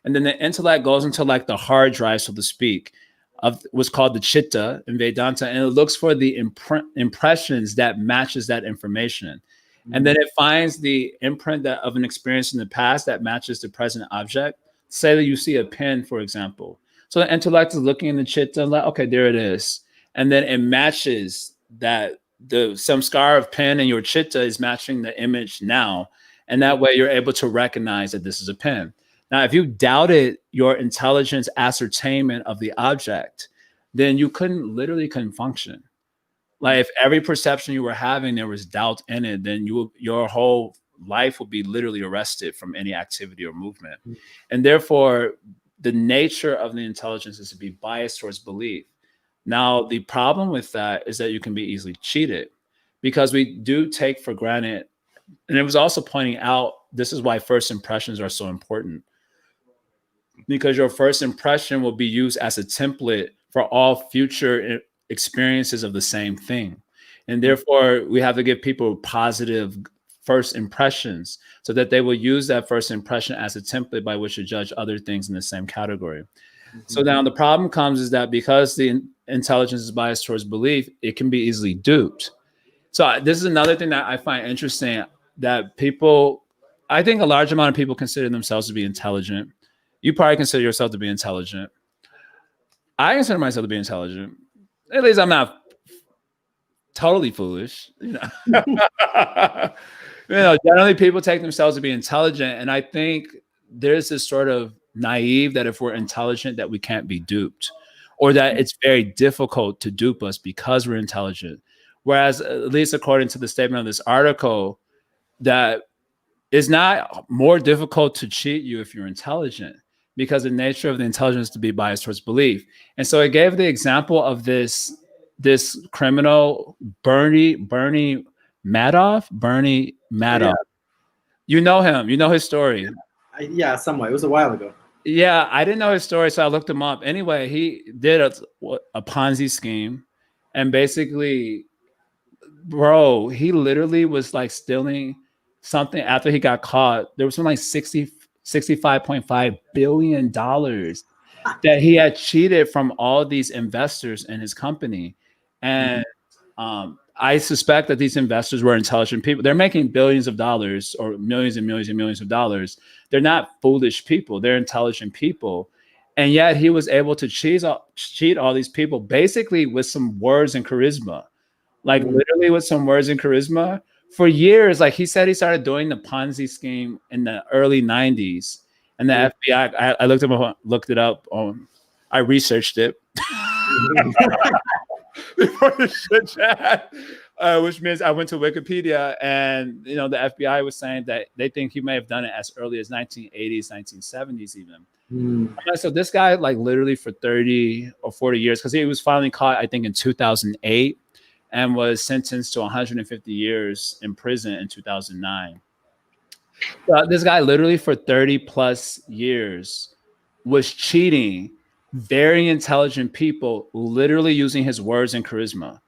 And then the intellect goes into like the hard drive, so to speak, of what's called the chitta in Vedanta. And it looks for the impressions that matches that information. And then it finds the imprint of an experience in the past that matches the present object. Say that you see a pen, for example. So the intellect is looking in the chitta, like, okay, there it is. And then it matches that the samskara of pen and your chitta is matching the image now. And that way you're able to recognize that this is a pen. Now, if you doubted your intelligence ascertainment of the object, then you literally couldn't function. Like if every perception you were having, there was doubt in it, then your whole life would be literally arrested from any activity or movement. And therefore, the nature of the intelligence is to be biased towards belief. Now, the problem with that is that you can be easily cheated because we do take for granted. And it was also pointing out, this is why first impressions are so important, because your first impression will be used as a template for all future experiences of the same thing. And therefore, we have to give people positive first impressions so that they will use that first impression as a template by which to judge other things in the same category. So now the problem comes is that because the intelligence is biased towards belief, it can be easily duped. So this is another thing that I find interesting, that I think a large amount of people consider themselves to be intelligent. You probably consider yourself to be intelligent. I consider myself to be intelligent. At least I'm not totally foolish. Generally people take themselves to be intelligent. And I think there's this sort of naive that if we're intelligent, that we can't be duped, or that it's very difficult to dupe us because we're intelligent. Whereas, at least according to the statement of this article, that it's not more difficult to cheat you if you're intelligent, because the nature of the intelligence is to be biased towards belief. And so it gave the example of this criminal, Bernie Madoff. Yeah. You know him. You know his story. Yeah, somewhat. It was a while ago. Yeah, I didn't know his story, so I looked him up. Anyway, he did a Ponzi scheme, and basically, bro, he literally was like stealing something after he got caught. There was something like $65.5 billion that he had cheated from all these investors in his company. And I suspect that these investors were intelligent people. They're making billions of dollars or millions and millions and millions of dollars. They're not foolish people. They're intelligent people. And yet he was able to cheat all these people basically with some words and charisma, like literally with some words and charisma for years. Like he said, he started doing the Ponzi scheme in the early 90s. And the FBI, I looked it up. I researched it. Before the shit chat, which means I went to Wikipedia, and the FBI was saying that they think he may have done it as early as 1980s, 1970s, even. So this guy, like literally for 30 or 40 years, because he was finally caught, I think, in 2008, and was sentenced to 150 years in prison in 2009. So this guy, literally for 30 plus years, was cheating very intelligent people, literally using his words and charisma.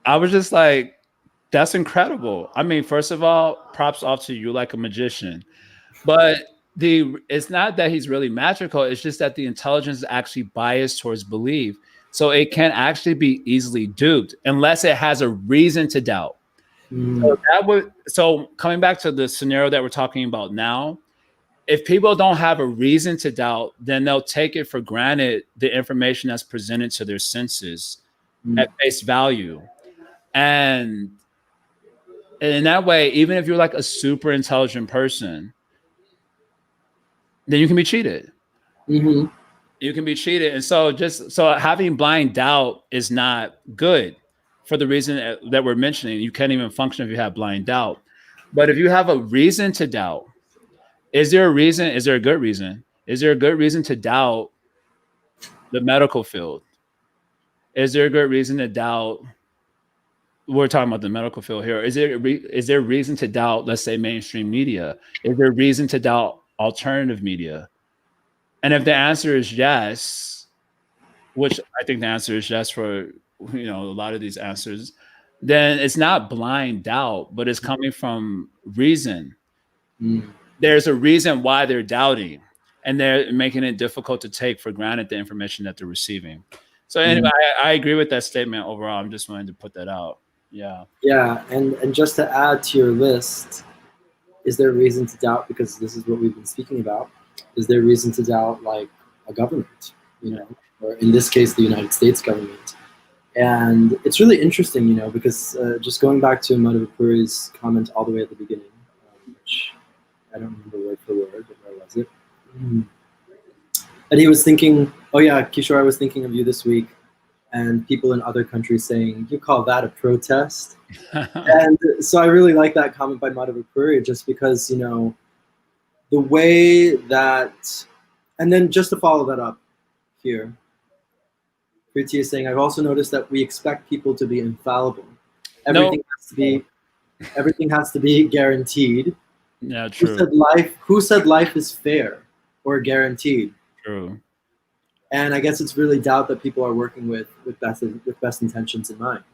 I was just like, that's incredible. I mean, first of all, props off to you, like a magician. But it's not that he's really magical. It's just that the intelligence is actually biased towards belief. So it can actually be easily duped unless it has a reason to doubt. So coming back to the scenario that we're talking about now, if people don't have a reason to doubt, then they'll take it for granted, the information that's presented to their senses at face value. And in that way, even if you're like a super intelligent person, then you can be cheated. You can be cheated. And so having blind doubt is not good for the reason that we're mentioning. You can't even function if you have blind doubt. But if you have a reason to doubt, is there a reason? Is there a good reason? Is there a good reason to doubt the medical field? Is there a good reason to doubt? We're talking about the medical field here. Is there reason to doubt, let's say, mainstream media? Is there reason to doubt alternative media? And if the answer is yes, which I think the answer is yes for a lot of these answers, then it's not blind doubt, but it's coming from reason. There's a reason why they're doubting, and they're making it difficult to take for granted the information that they're receiving. So anyway, I agree with that statement overall. I'm just wanting to put that out. Yeah. And just to add to your list, is there a reason to doubt, because this is what we've been speaking about, is there a reason to doubt like a government, or in this case the United States government? And it's really interesting, because just going back to Madhav Puri's comment all the way at the beginning, which I don't remember word for word, but where was it? And he was thinking, oh yeah, Kishore, I was thinking of you this week, and people in other countries saying, you call that a protest? And so I really like that comment by Madhav Puri, just because, the way that, and then just to follow that up here, Priti is saying, I've also noticed that we expect people to be infallible. Everything has to be guaranteed. Yeah, true. Who said life is fair or guaranteed? True. And I guess it's really doubt that people are working with best intentions in mind.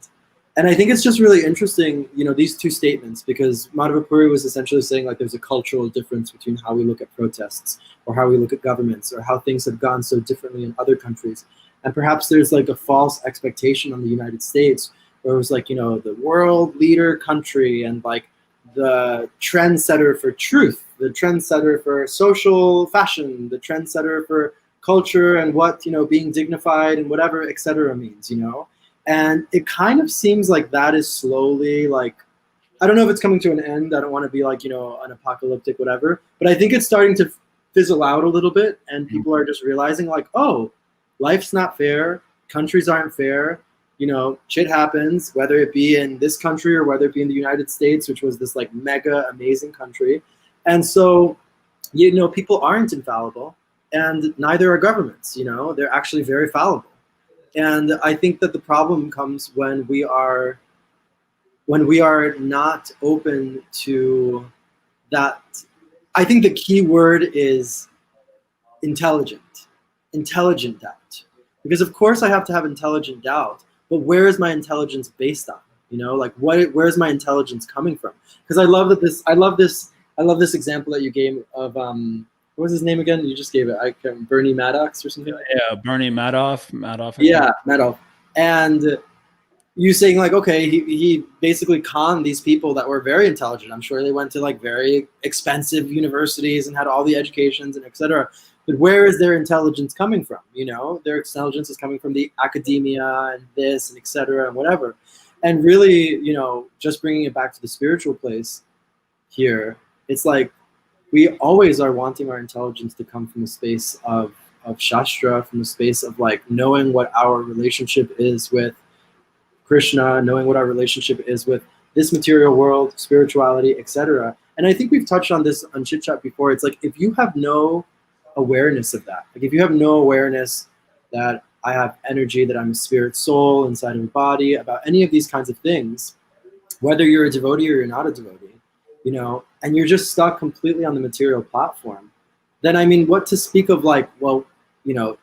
And I think it's just really interesting, these two statements, because Madhav Puri was essentially saying like there's a cultural difference between how we look at protests or how we look at governments or how things have gone so differently in other countries. And perhaps there's like a false expectation on the United States where it was like, the world leader country and like the trendsetter for truth, the trendsetter for social fashion, the trendsetter for culture and what, being dignified and whatever, etc. means, And it kind of seems like that is slowly like, I don't know if it's coming to an end. I don't want to be like, an apocalyptic whatever, but I think it's starting to fizzle out a little bit, and people are just realizing like, oh, life's not fair. Countries aren't fair. Shit happens, whether it be in this country or whether it be in the United States, which was this like mega amazing country. And so, people aren't infallible, and neither are governments, they're actually very fallible. And I think that the problem comes when we are not open to that. I think the key word is intelligent doubt. Because of course I have to have intelligent doubt, but where is my intelligence based on? Where's my intelligence coming from? Because I love this example that you gave of what was his name again? You just gave it. Bernie Maddox or something. Yeah, Bernie Madoff. Yeah, Madoff. And you saying like, okay, he basically conned these people that were very intelligent. I'm sure they went to like very expensive universities and had all the educations and etc. But where is their intelligence coming from? You know, their intelligence is coming from the academia and this and etc. and whatever. And really, you know, just bringing it back to the spiritual place here, it's like we always are wanting our intelligence to come from a space of Shastra, from a space of like knowing what our relationship is with Krishna, knowing what our relationship is with this material world, spirituality, etc. And I think we've touched on this on Chit Chat before. It's like if you have no awareness of that, like if you have no awareness that I have energy, that I'm a spirit soul inside of a body, about any of these kinds of things, whether you're a devotee or you're not a devotee, you know, and you're just stuck completely on the material platform, then I mean, what to speak of like, well, you know,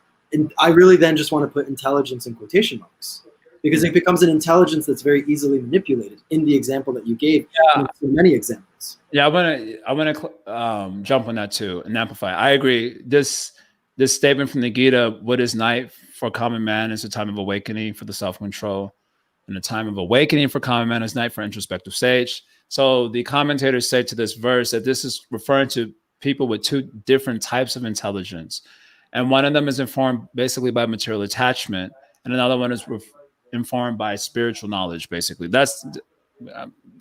I really then just want to put intelligence in quotation marks because it becomes an intelligence that's very easily manipulated in the example that you gave. Yeah. And so many examples. Yeah, I want to jump on that too and amplify. I agree. This statement from the Gita: "What is night for common man is a time of awakening for the self-control, and a time of awakening for common man is night for introspective sage." So the commentators say to this verse that this is referring to people with two different types of intelligence, and one of them is informed basically by material attachment, and another one is informed by spiritual knowledge. Basically, that's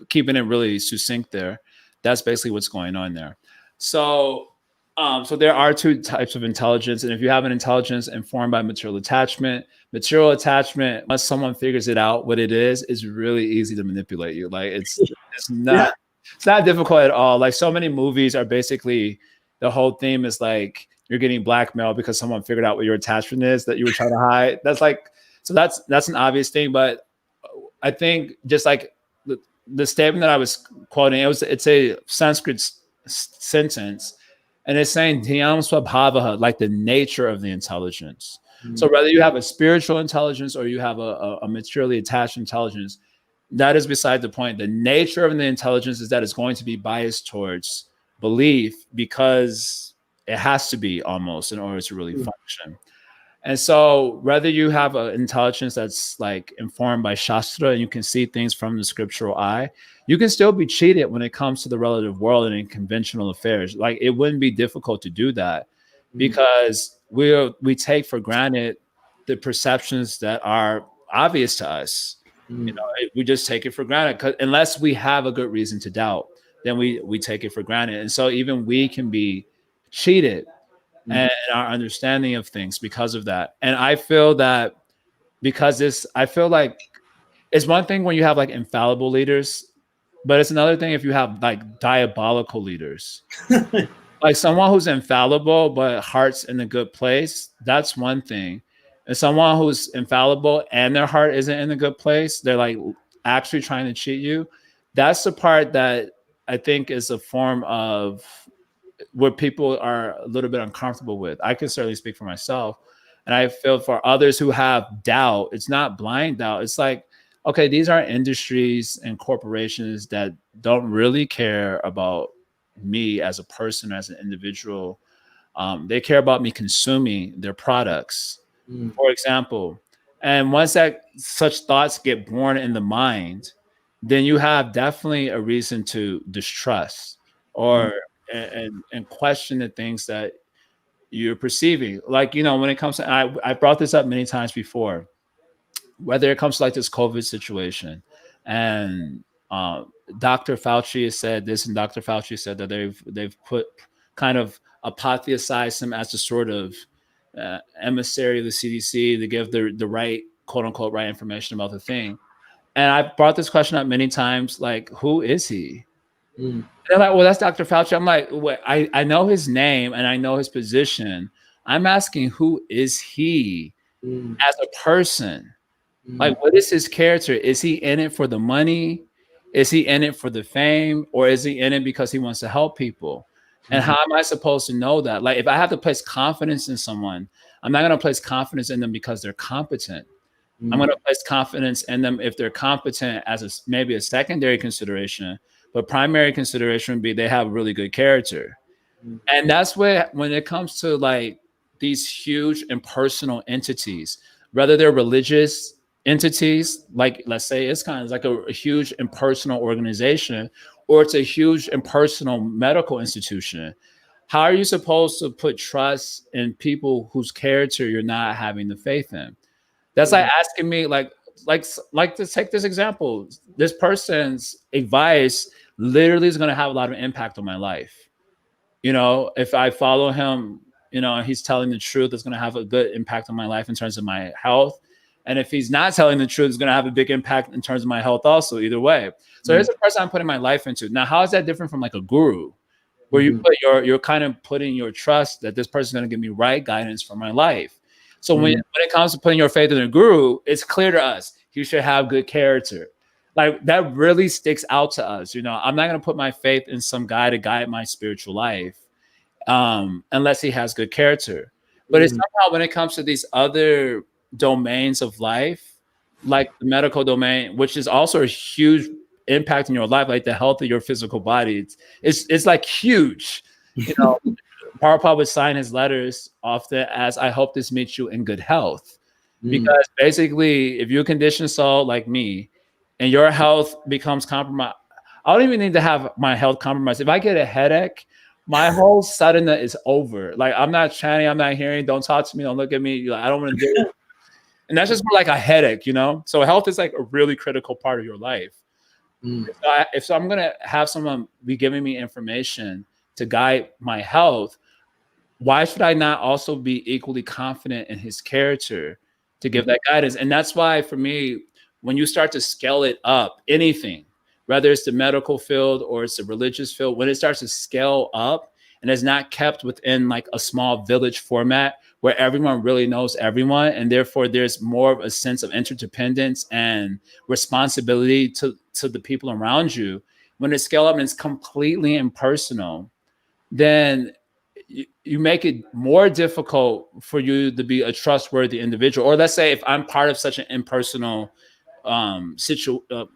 keeping it really succinct there. That's basically what's going on there. So, so there are two types of intelligence, and if you have an intelligence informed by material attachment, once someone figures it out what it is really easy to manipulate you. Like it's not Yeah. it's not difficult at all. Like so many movies are basically the whole theme is like you're getting blackmailed because someone figured out what your attachment is that you were trying to hide. That's like so that's an obvious thing, but I think just like the statement that I was quoting, it's a Sanskrit sentence, and it's saying dhyam swabhavaha, like the nature of the intelligence. So whether you have a spiritual intelligence or you have a materially attached intelligence, that is beside the point. The nature of the intelligence is that it's going to be biased towards belief because it has to be almost in order to really function. And so whether you have an intelligence that's like informed by Shastra and you can see things from the scriptural eye, you can still be cheated when it comes to the relative world and in conventional affairs. Like it wouldn't be difficult to do that because we take for granted the perceptions that are obvious to us. You know, we just take it for granted unless we have a good reason to doubt, then we take it for granted. And so even we can be cheated and our understanding of things because of that. And I feel that I feel like it's one thing when you have like infallible leaders, but it's another thing if you have like diabolical leaders. Like someone who's infallible but heart's in a good place, that's one thing. And someone who's infallible and their heart isn't in a good place, they're like actually trying to cheat you. That's the part that I think is a form of what people are a little bit uncomfortable with. I can certainly speak for myself. And I feel for others who have doubt, it's not blind doubt. It's like, okay, these are industries and corporations that don't really care about me as a person, as an individual. They care about me consuming their products, for example. And once that such thoughts get born in the mind, then you have definitely a reason to distrust or and question the things that you're perceiving. Like, you know, when it comes to, I brought this up many times before, whether it comes to like this COVID situation and Dr. Fauci has said this and Dr. Fauci said that they've put kind of apotheosized him as a sort of emissary of the CDC to give the right, quote unquote, right information about the thing. And I brought this question up many times, like, who is he? They're like, well, that's Dr. Fauci. I'm like, wait, I know his name and I know his position. I'm asking, who is he as a person? Like, what is his character? Is he in it for the money? Is he in it for the fame? Or is he in it because he wants to help people? And how am I supposed to know that? Like, if I have to place confidence in someone, I'm not going to place confidence in them because they're competent. I'm going to place confidence in them if they're competent as maybe a secondary consideration, but primary consideration would be they have really good character. And that's where, when it comes to like these huge impersonal entities, whether they're religious entities, like let's say it's kind of like a huge impersonal organization, or it's a huge impersonal medical institution. How are you supposed to put trust in people whose character you're not having the faith in? That's like asking me, like to take this example. This person's advice literally is going to have a lot of impact on my life. You know, if I follow him, you know, and he's telling the truth, it's going to have a good impact on my life in terms of my health. And if he's not telling the truth, it's going to have a big impact in terms of my health also, either way. So here's a person I'm putting my life into. Now, how is that different from like a guru, where you put you're kind of putting your trust that this person's going to give me right guidance for my life? So when it comes to putting your faith in a guru, it's clear to us he should have good character. Like that really sticks out to us. You know, I'm not going to put my faith in some guy to guide my spiritual life unless he has good character. But it's somehow when it comes to these other domains of life, like the medical domain, which is also a huge impact in your life, like the health of your physical body, it's like huge. You know, Prabhupada would sign his letters often as, "I hope this meets you in good health," because basically, if you're a conditioned soul like me, and your health becomes compromised, I don't even need to have my health compromised. If I get a headache, my whole sadhana is over. Like I'm not chanting, I'm not hearing, don't talk to me, don't look at me. Like, I don't want to do it. And that's just more like a headache, you know? So health is like a really critical part of your life. So I'm going to have someone be giving me information to guide my health, why should I not also be equally confident in his character to give that guidance? And that's why for me, when you start to scale it up, anything, whether it's the medical field or it's the religious field, when it starts to scale up and is not kept within like a small village format where everyone really knows everyone, and therefore there's more of a sense of interdependence and responsibility to the people around you, when it's scaled up and it's completely impersonal, then you make it more difficult for you to be a trustworthy individual. Or let's say if I'm part of such an impersonal template.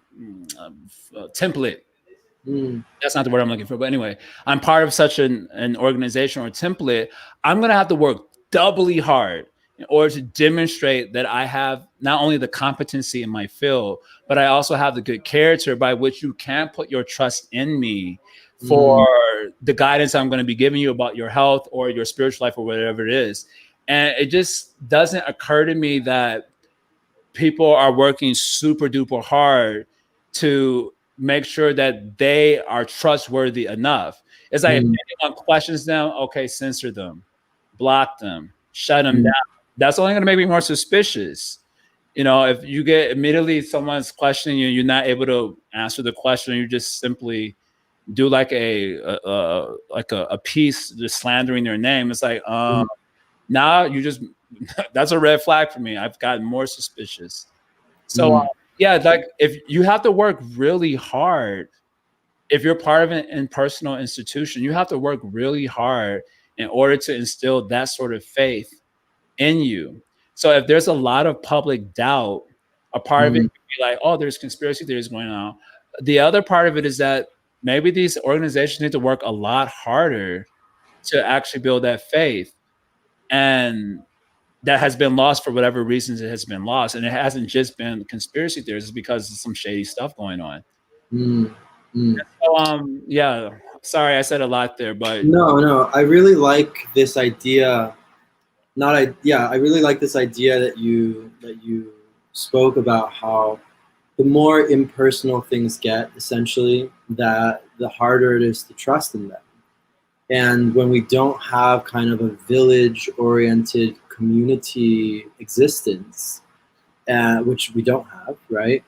That's not the word I'm looking for, but anyway, I'm part of such an organization or template. I'm going to have to work doubly hard in order to demonstrate that I have not only the competency in my field, but I also have the good character by which you can put your trust in me for the guidance I'm going to be giving you about your health or your spiritual life or whatever it is. And it just doesn't occur to me that people are working super duper hard to make sure that they are trustworthy enough. It's like if anyone questions them, okay, censor them, block them, shut them down. That's only going to make me more suspicious. You know, if you get immediately someone's questioning you, you're not able to answer the question, you just simply do like a piece just slandering their name. It's like, now you just that's a red flag for me. I've gotten more suspicious. So yeah, like if you have to work really hard, if you're part of an impersonal institution, you have to work really hard in order to instill that sort of faith in you. So if there's a lot of public doubt, a part of it could be like, oh, there's conspiracy theories going on. The other part of it is that maybe these organizations need to work a lot harder to actually build that faith. And that has been lost for whatever reasons it has been lost. And it hasn't just been conspiracy theories, it's because of some shady stuff going on. So, yeah, sorry, I said a lot there, but no, I really like this idea. I really like this idea that you spoke about, how the more impersonal things get, essentially, that the harder it is to trust in them. And when we don't have kind of a village-oriented community existence, which we don't have, right?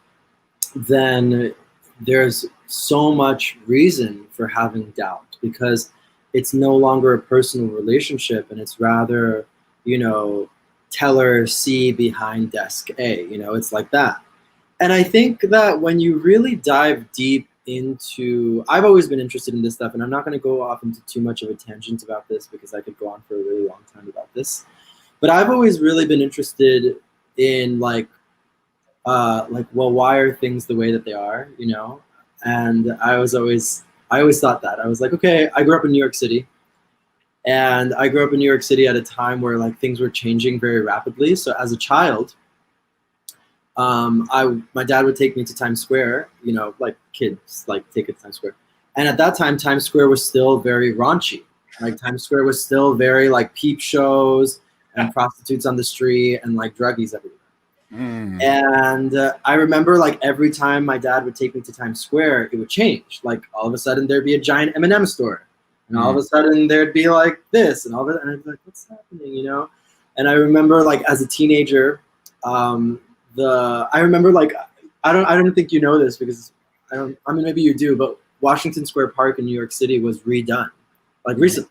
Then there's so much reason for having doubt, because it's no longer a personal relationship, and it's rather, teller C behind desk A, it's like that. And I think that when you really dive deep into, I've always been interested in this stuff, and I'm not going to go off into too much of a tangent about this because I could go on for a really long time about this. But I've always really been interested in well, why are things the way that they are, And I always thought that. I was like, okay, I grew up in New York City. And I grew up in New York City at a time where things were changing very rapidly. So as a child, my dad would take me to Times Square, you know, like kids like take it to Times Square. And at that time, Times Square was still very raunchy. Like Times Square was still very like peep shows and prostitutes on the street and like druggies everywhere. And I remember like every time my dad would take me to Times Square, it would change. Like all of a sudden there'd be a giant M&M store, and all of a sudden there'd be like this, and all of it, and I'd be like, what's happening, you know? And I remember like as a teenager, I remember like I don't think you know this because I mean maybe you do, but Washington Square Park in New York City was redone like recently,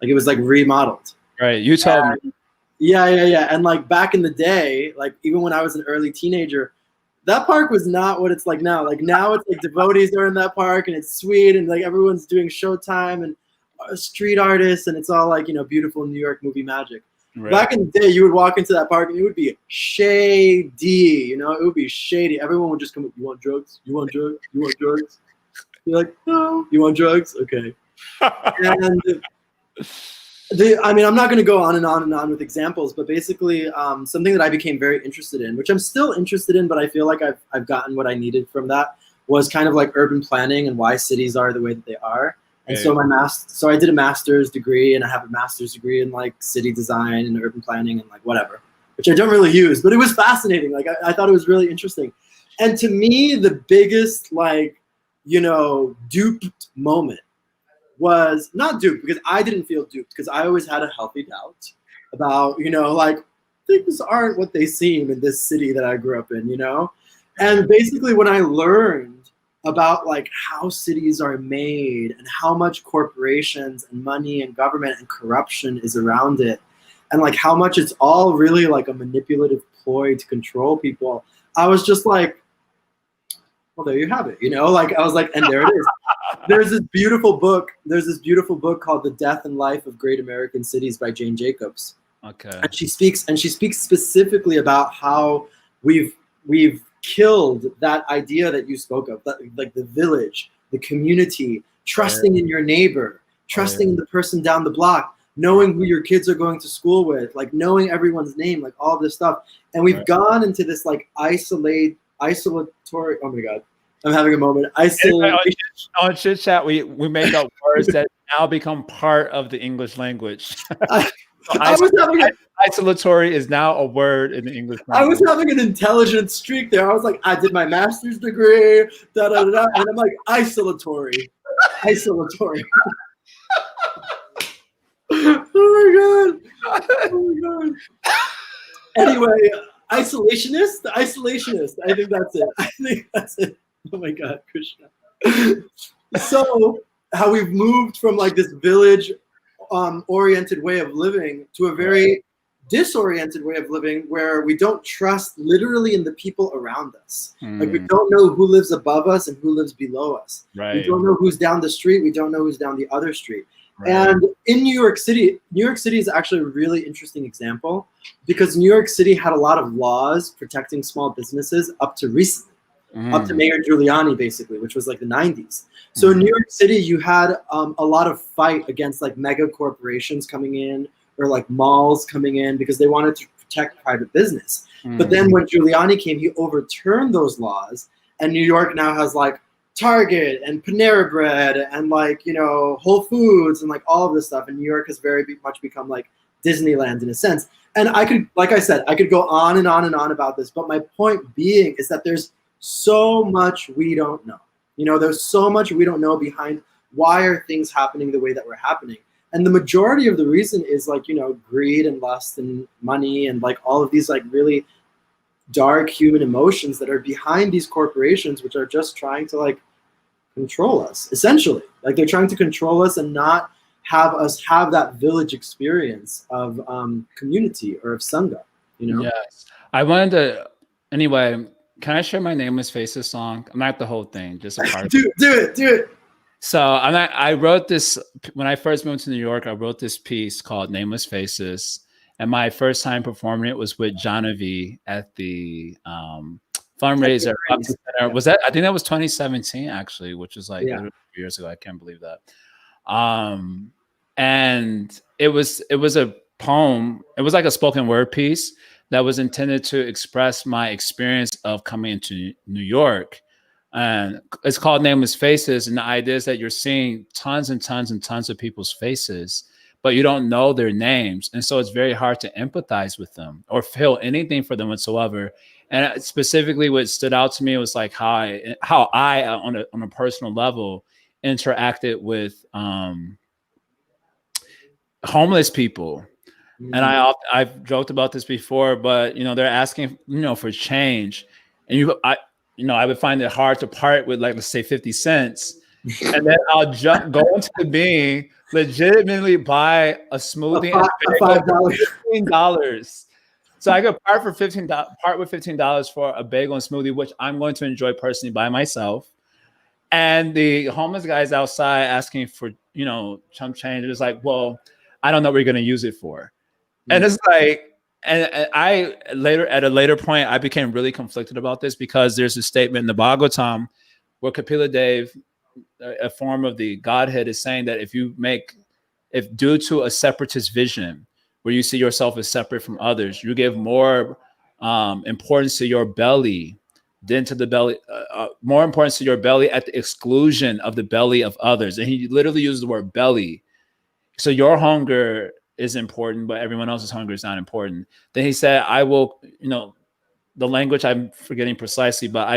like it was like remodeled. Right, you told me. Yeah. And like back in the day, like even when I was an early teenager, that park was not what it's like now. Like now it's like devotees are in that park and it's sweet and like everyone's doing Showtime and street artists and it's all like, you know, beautiful New York movie magic. Right. Back in the day, you would walk into that park and it would be shady, you know, it would be shady. Everyone would just come up, you want drugs? You want drugs? You want drugs? You're like, no, you want drugs? Okay. And I mean, I'm not going to go on and on and on with examples, but basically something that I became very interested in, which I'm still interested in, but I feel like I've gotten what I needed from that, was kind of like urban planning and why cities are the way that they are. And so so I did a master's degree, and I have a master's degree in like city design and urban planning and like whatever, which I don't really use, but it was fascinating. Like I thought it was really interesting. And to me, the biggest like, you know, duped moment was not duped because I didn't feel duped because I always had a healthy doubt about, you know, like things aren't what they seem in this city that I grew up in, you know? And basically when I learned about like how cities are made and how much corporations and money and government and corruption is around it, and like how much it's all really like a manipulative ploy to control people, I was just like, well, there you have it, you know? Like I was like, and there it is. There's this beautiful book called The Death and Life of Great American Cities by Jane Jacobs. Okay. And she speaks specifically about how we've killed that idea that you spoke of, that, like the village, the community, trusting in your neighbor, trusting in the person down the block, knowing who your kids are going to school with, like knowing everyone's name, like all this stuff. And we've gone into this like isolatory, oh my God, I'm having a moment. On Chit Chat, we make up words that now become part of the English language. Isolatory is now a word in the English language. I was having an intelligent streak there. I was like, I did my master's degree, and I'm like, isolatory. Oh my God. Anyway, isolationist. I think that's it. Oh my God, Krishna. So how we've moved from like this village oriented way of living to a very disoriented way of living where we don't trust literally in the people around us. Like we don't know who lives above us and who lives below us. We don't know who's down the street. We don't know who's down the other street. And in New York City is actually a really interesting example because New York City had a lot of laws protecting small businesses up to recently. Up to Mayor Giuliani, basically, which was like the 90s. So in New York City, you had a lot of fight against like mega corporations coming in or like malls coming in because they wanted to protect private business. But then when Giuliani came, he overturned those laws, and New York now has like Target and Panera Bread and like, you know, Whole Foods and like all of this stuff. And New York has very much become like Disneyland in a sense. And I could, like I said, I could go on and on and on about this, but my point being is that there's so much we don't know. You know, there's so much we don't know behind why are things happening the way that we're happening. And the majority of the reason is like, you know, greed and lust and money and like all of these like really dark human emotions that are behind these corporations, which are just trying to like control us, essentially. Like they're trying to control us and not have us have that village experience of community or of Sangha, you know? Yes. I wanted to, anyway, can I share my Nameless Faces song? I'm not the whole thing, just a part. do it. So I wrote this, when I first moved to New York, I wrote this piece called Nameless Faces. And my first time performing it was with Janavi at the fundraiser. Was that, I think that was 2017 actually, which was like 3 years ago. I can't believe that. And it was a poem. It was like a spoken word piece that was intended to express my experience of coming into New York. And it's called Nameless Faces. And the idea is that you're seeing tons and tons and tons of people's faces, but you don't know their names. And so it's very hard to empathize with them or feel anything for them whatsoever. And specifically what stood out to me was like how I on a personal level interacted with homeless people. And I've joked about this before, but they're asking, for change. And I would find it hard to part with, like, let's say 50 cents. And then I'll go into the being, legitimately buy a smoothie and $15. So I could part with $15 for a bagel and smoothie, which I'm going to enjoy personally by myself. And the homeless guy's outside asking for, chump change. It's like, well, I don't know what you're going to use it for. And it's like, and I at a later point, I became really conflicted about this because there's a statement in the Bhagavatam where Kapila Dev, a form of the Godhead, is saying that if due to a separatist vision where you see yourself as separate from others, you give more importance to your belly than to the belly, more importance to your belly at the exclusion of the belly of others. And he literally uses the word belly. So your hunger is important, but everyone else's hunger is not important. Then he said, I will, the language I'm forgetting precisely, but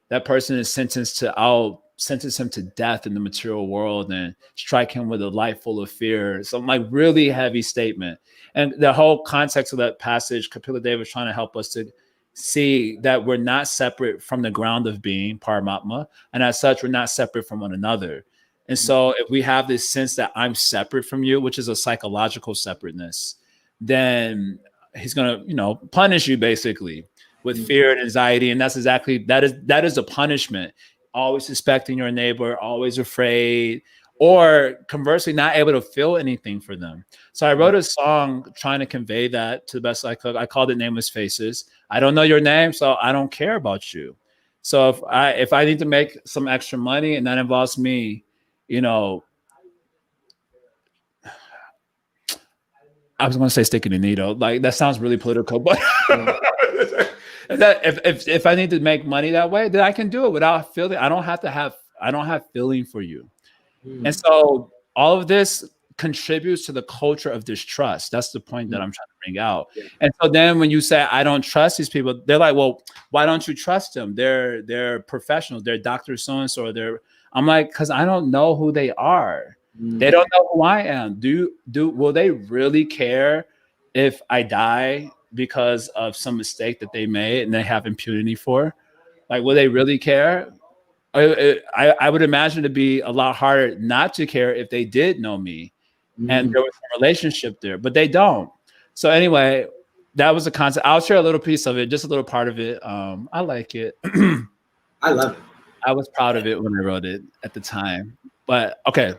that person is I'll sentence him to death in the material world and strike him with a life full of fear. So like really heavy statement. And the whole context of that passage, Kapila Dev was trying to help us to see that we're not separate from the ground of being, Paramatma, and as such, we're not separate from one another. And so if we have this sense that I'm separate from you, which is a psychological separateness, then he's going to, punish you basically with fear and anxiety. And that's exactly, that is a punishment. Always suspecting your neighbor, always afraid, or conversely, not able to feel anything for them. So I wrote a song trying to convey that to the best I could. I called it Nameless Faces. I don't know your name, so I don't care about you. So if I need to make some extra money and that involves me, I was going to say sticking the needle. Like that sounds really political, but that if I need to make money that way, then I can do it without feeling. I don't have feeling for you. And so all of this contributes to the culture of distrust. That's the point that I'm trying to bring out. And so then when you say I don't trust these people, they're like, well, why don't you trust them? They're professionals. They're Dr. So-and-so. I'm like, because I don't know who they are. They don't know who I am. Will they really care if I die because of some mistake that they made and they have impunity for? Like, will they really care? I would imagine it'd be a lot harder not to care if they did know me and there was a relationship there, but they don't. So anyway, that was the concept. I'll share a little piece of it, just a little part of it. I like it. I love it. I was proud of it when I wrote it at the time, but okay.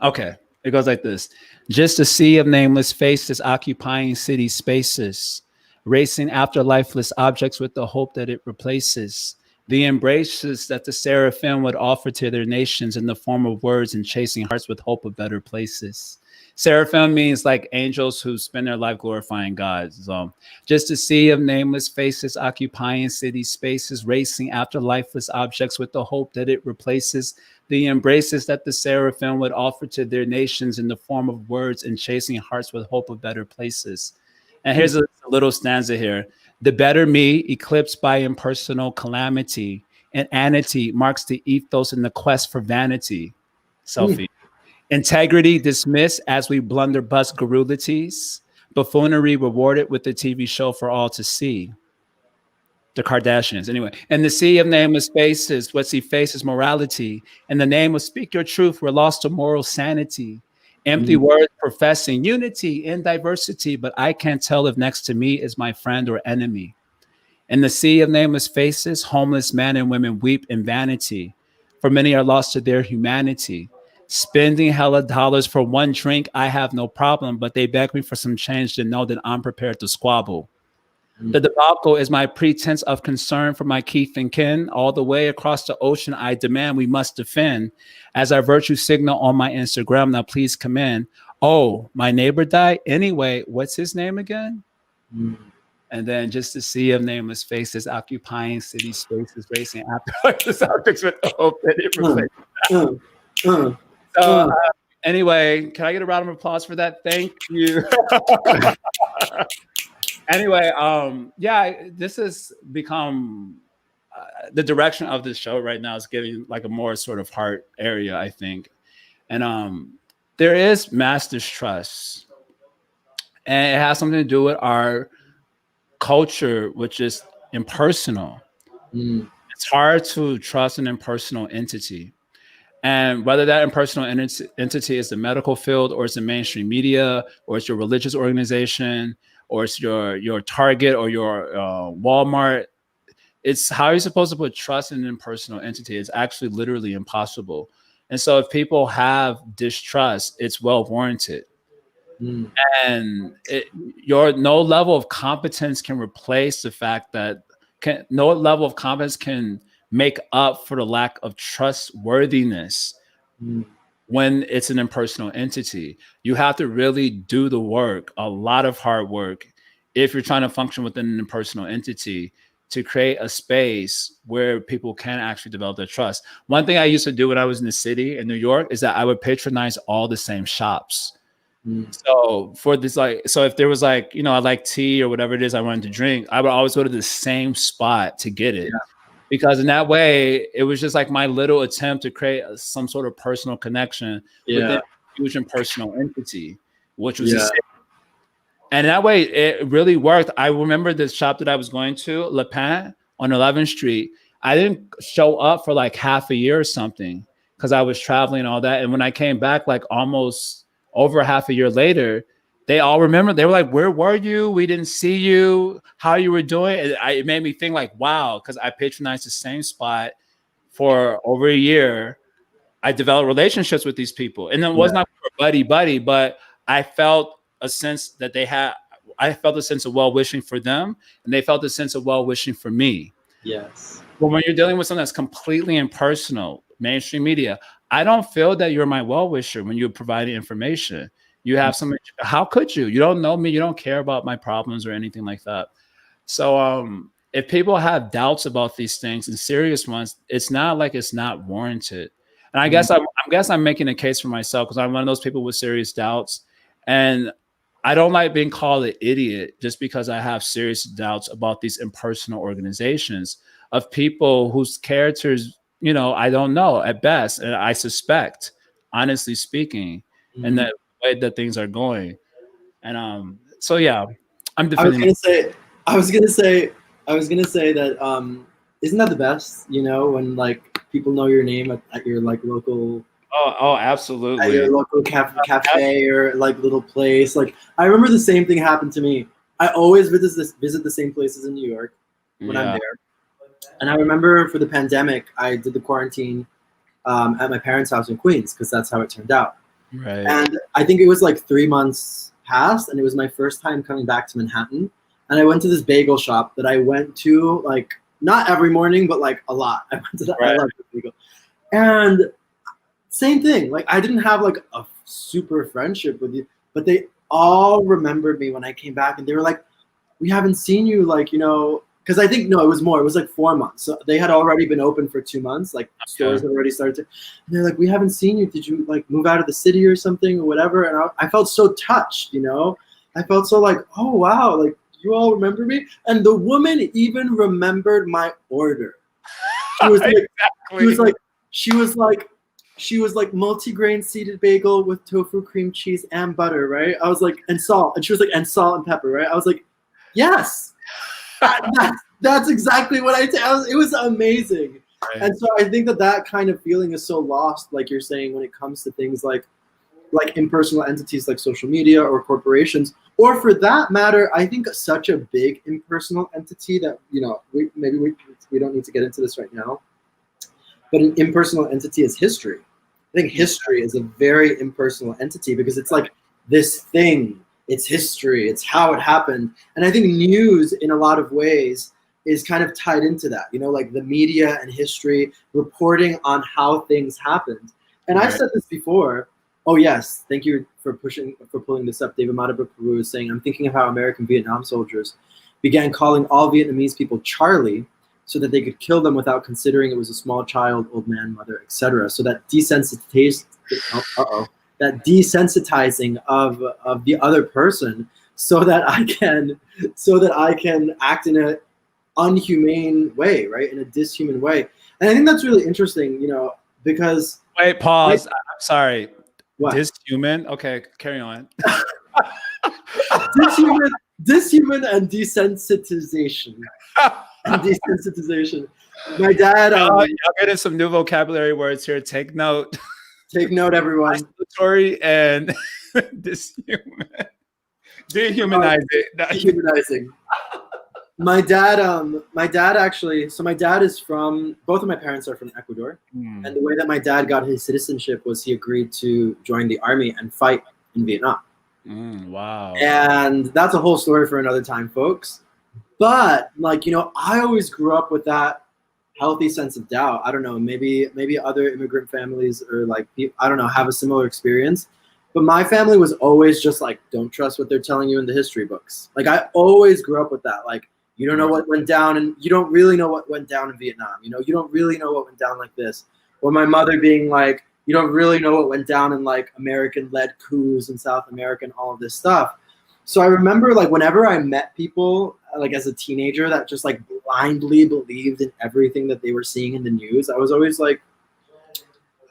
Okay, it goes like this. Just a sea of nameless faces occupying city spaces, racing after lifeless objects with the hope that it replaces. The embraces that the seraphim would offer to their nations in the form of words and chasing hearts with hope of better places. Seraphim means like angels who spend their life glorifying God. So just a sea of nameless faces occupying city spaces, racing after lifeless objects with the hope that it replaces. The embraces that the seraphim would offer to their nations in the form of words and chasing hearts with hope of better places. And here's a little stanza here. The better me, eclipsed by impersonal calamity and anity, marks the ethos in the quest for vanity. Selfie. Integrity dismissed as we blunderbuss garrulities. Buffoonery rewarded with the TV show for all to see. The Kardashians. Anyway, in the sea of nameless faces, what see faces morality. In the name of speak your truth, we're lost to moral sanity. Empty words professing unity in diversity, but I can't tell if next to me is my friend or enemy. In the sea of nameless faces, homeless men and women weep in vanity, for many are lost to their humanity. Spending hella dollars for one drink, I have no problem, but they beg me for some change to know that I'm prepared to squabble. The debacle is my pretense of concern for my Keith and kin. All the way across the ocean, I demand we must defend. As our virtue signal on my Instagram, now please come in. oh, my neighbor died. Anyway, what's his name again? Mm. And then just to see of nameless faces occupying city spaces, racing after the subjects with the hope that it replaces. So anyway, can I get a round of applause for that? Thank you. Anyway, yeah, this has become the direction of this show right now is getting like a more sort of heart area, I think. And there is mass distrust. And it has something to do with our culture, which is impersonal. Mm. It's hard to trust an impersonal entity. And whether that impersonal entity is the medical field, or it's the mainstream media, or it's your religious organization, or it's your Target or your Walmart, it's how you're supposed to put trust in an impersonal entity. It's actually literally impossible. And so if people have distrust, it's well warranted. Mm. And your no level of competence can replace the fact that no level of competence can make up for the lack of trustworthiness. Mm. When it's an impersonal entity, you have to really do the work, a lot of hard work, if you're trying to function within an impersonal entity, to create a space where people can actually develop their trust. One thing I used to do when I was in the city in New York is that I would patronize all the same shops. Mm. So for this, like, so if there was like, I like tea or whatever it is I wanted to drink, I would always go to the same spot to get it. Yeah. Because in that way, it was just like my little attempt to create some sort of personal connection with a huge impersonal entity, which was a city. And that way it really worked. I remember this shop that I was going to, Le Pain on 11th Street. I didn't show up for like half a year or something because I was traveling and all that. And when I came back, like almost over half a year later, they all remember. They were like, where were you? We didn't see you. How you were doing? It made me think like, wow, because I patronized the same spot for over a year. I developed relationships with these people. And it was not buddy, but I felt a sense that I felt a sense of well-wishing for them, and they felt a sense of well-wishing for me. Yes. But when you're dealing with something that's completely impersonal, mainstream media, I don't feel that you're my well-wisher when you're providing information. You have some, how could you? You don't know me. You don't care about my problems or anything like that. So if people have doubts about these things and serious ones, it's not like it's not warranted. And I guess I'm making a case for myself because I'm one of those people with serious doubts. And I don't like being called an idiot just because I have serious doubts about these impersonal organizations of people whose characters, I don't know at best. And I suspect, honestly speaking, and the way that things are going. And so, yeah, I'm defending. I was gonna say that isn't that the best? When like people know your name at your like local. Oh, absolutely. At your local cafe or like little place. Like I remember the same thing happened to me. I always visit the same places in New York when I'm there. And I remember for the pandemic, I did the quarantine at my parents' house in Queens because that's how it turned out. Right. And I think it was like 3 months passed, and it was my first time coming back to Manhattan. And I went to this bagel shop that I went to like not every morning, but like a lot. I went to that. I love the bagel. And same thing. Like I didn't have like a super friendship with you, but they all remembered me when I came back, and they were like, "We haven't seen you, like because I think it was more. It was like 4 months. So they had already been open for 2 months. Like stores had already started. And they're like, "We haven't seen you. Did you like move out of the city or something or whatever?" And I felt so touched. I felt so like, "Oh wow, like you all remember me." And the woman even remembered my order. She was like multi-grain seeded bagel with tofu, cream cheese, and butter, right? I was like, and salt. And she was like, and salt and pepper, right? I was like, yes, that's exactly what I did. It was amazing. Right. And so I think that kind of feeling is so lost, like you're saying, when it comes to things like impersonal entities like social media or corporations, or for that matter, I think such a big impersonal entity that, we don't need to get into this right now, but an impersonal entity is history. I think history is a very impersonal entity because it's like this thing, it's history, it's how it happened. And I think news in a lot of ways is kind of tied into that, like the media and history reporting on how things happened. And I've said this before, Oh yes, thank you for pulling this up. David Madaba Peru is saying, I'm thinking of how American Vietnam soldiers began calling all Vietnamese people Charlie so that they could kill them without considering it was a small child, old man, mother, etc. So that that desensitizing of the other person so that I can act in a unhumane way, right? In a dishuman way. And I think that's really interesting, because Wait, pause. I'm sorry. what? Dishuman? Okay, carry on. dishuman and desensitization. Desensitization. My dad. Y'all getting some new vocabulary words here. Take note. Take note, everyone. Isolatory and dishuman. Dehumanizing. Dehumanizing. My dad actually. So my dad is from. Both of my parents are from Ecuador, and the way that my dad got his citizenship was he agreed to join the army and fight in Vietnam. Wow. And that's a whole story for another time, folks. But I always grew up with that healthy sense of doubt. I don't know, maybe other immigrant families or I don't know, have a similar experience. But my family was always just like, don't trust what they're telling you in the history books. I always grew up with that. You don't know what went down, and you don't really know what went down in Vietnam. You don't really know what went down like this. Or my mother being like, you don't really know what went down in American-led coups in South America and all of this stuff. So I remember whenever I met people as a teenager that just blindly believed in everything that they were seeing in the news, I was always like,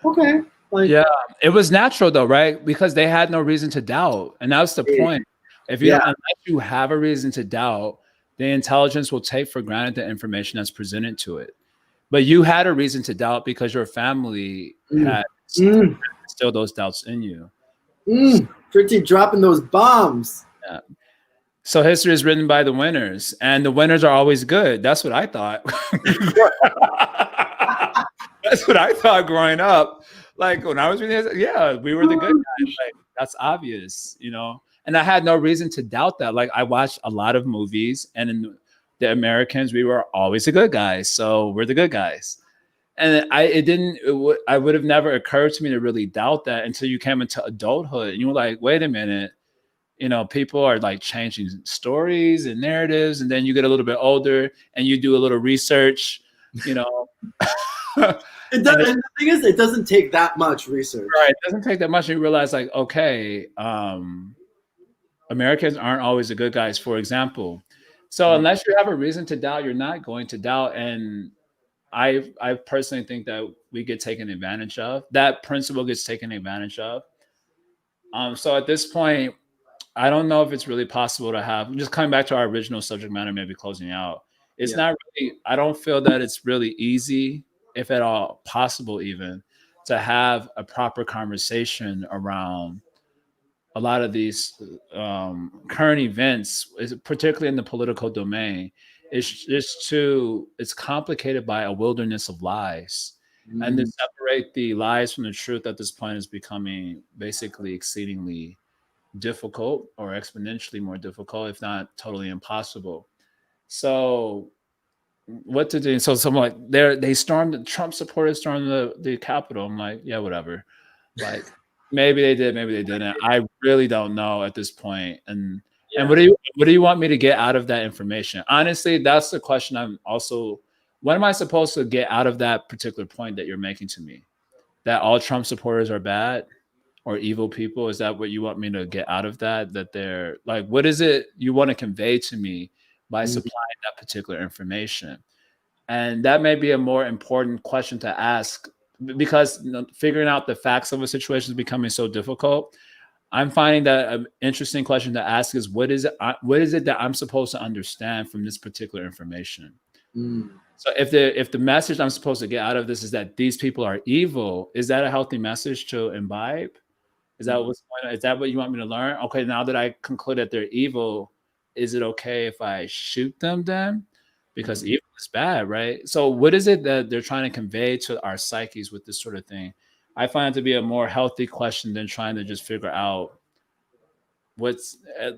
okay. Yeah, it was natural though, right? Because they had no reason to doubt. And that's the point. If you unless you have a reason to doubt, the intelligence will take for granted the information that's presented to it. But you had a reason to doubt because your family had still those doubts in you. Pretty dropping those bombs. Yeah. So history is written by the winners, and the winners are always good. That's what I thought. That's what I thought growing up. When I was reading this, yeah, we were the good guys. That's obvious, And I had no reason to doubt that. I watched a lot of movies, and in the Americans, we were always the good guys. So we're the good guys. And I would have never occurred to me to really doubt that until you came into adulthood. And you were like, wait a minute, people are changing stories and narratives. And then you get a little bit older and you do a little research, And the thing is, it doesn't take that much research. Right. It doesn't take that much. And you realize okay, Americans aren't always the good guys, for example. So unless you have a reason to doubt, you're not going to doubt. And I personally think that we get taken advantage of. That principle gets taken advantage of. So at this point, I don't know if it's really possible to have, just coming back to our original subject matter, maybe closing out. It's not really, I don't feel that it's really easy, if at all possible even, to have a proper conversation around a lot of these current events, particularly in the political domain. It's complicated by a wilderness of lies. And to separate the lies from the truth at this point is becoming basically exceedingly difficult, or exponentially more difficult, if not totally impossible. So what to do? So someone they stormed, Trump supporters stormed the Capitol. I'm like, yeah, whatever. Maybe they did, maybe they didn't. I really don't know at this point. And what do you want me to get out of that information? Honestly, that's the question. What am I supposed to get out of that particular point that you're making to me? That all Trump supporters are bad or evil people? Is that what you want me to get out of that? That they're what is it you want to convey to me by supplying that particular information? And that may be a more important question to ask, because figuring out the facts of a situation is becoming so difficult. I'm finding that an interesting question to ask is, what is it that I'm supposed to understand from this particular information? So if the message I'm supposed to get out of this is that these people are evil, is that a healthy message to imbibe? Is that what you want me to learn? Okay, now that I conclude that they're evil, is it okay if I shoot them then? Because evil is bad, right? So what is it that they're trying to convey to our psyches with this sort of thing? I find it to be a more healthy question than trying to just figure out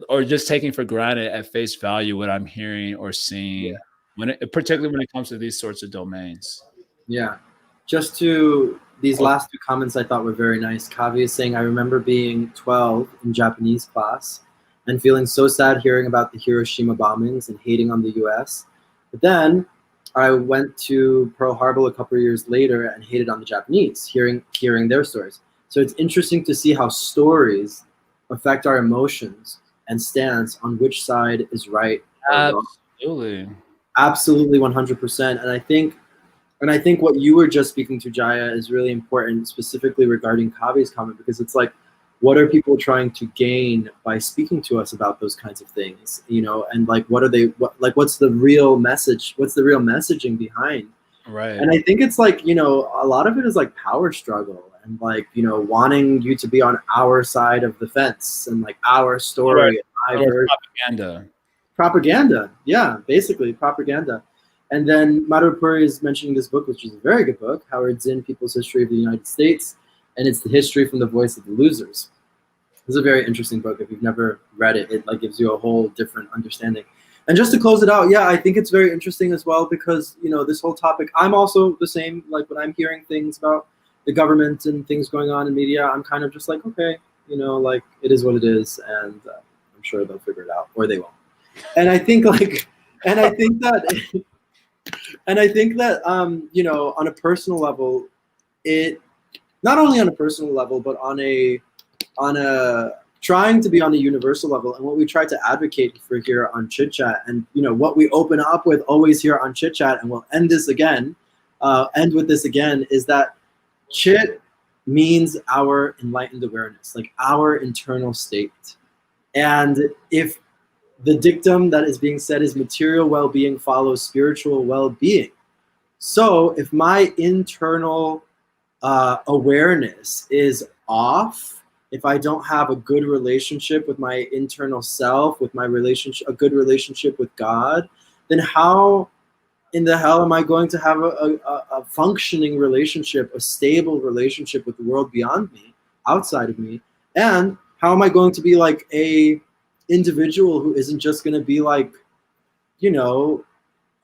or just taking for granted at face value what I'm hearing or seeing, particularly when it comes to these sorts of domains. Yeah, just to these Oh, last two comments I thought were very nice. Kavi is saying, I remember being 12 in Japanese class and feeling so sad hearing about the Hiroshima bombings and hating on the US. But then I went to Pearl Harbor a couple of years later and hated on the Japanese, hearing their stories. So it's interesting to see how stories affect our emotions and stance on which side is right or wrong. absolutely. Absolutely 100%. And I think what you were just speaking to, Jaya, is really important, specifically regarding Kavi's comment, because it's like, what are people trying to gain by speaking to us about those kinds of things, you know? And like, what's the real message? What's the real messaging behind? Right. And I think it's like, you know, a lot of it is like power struggle and like, you know, wanting you to be on our side of the fence and like our story, and my version. Propaganda. Propaganda, yeah, basically propaganda. And then Marupuri is mentioning this book, which is a very good book, Howard Zinn, People's History of the United States, and it's the history from the voice of the losers. This is a very interesting book. If you've never read it, it like gives you a whole different understanding. And just to close it out, yeah, I think it's very interesting as well because, you know, this whole topic, I'm also the same, like when I'm hearing things about the government and things going on in media, I'm kind of just like, okay, you know, like it is what it is, and I'm sure they'll figure it out, or they won't. And I think like, and I think that, and I think that, you know, on a personal level, it, not only on a personal level, but on a trying to be on a universal level, and what we try to advocate for here on Chit Chat, and you know what we open up with always here on Chit Chat, and we'll end with this again, is that Chit means our enlightened awareness, like our internal state. And if the dictum that is being said is material well-being follows spiritual well-being, so if my internal awareness is off, if I don't have a good relationship with my internal self, with my relationship, a good relationship with God, then how in the hell am I going to have a functioning relationship, a stable relationship with the world beyond me, outside of me? And how am I going to be like a individual who isn't just going to be like, you know,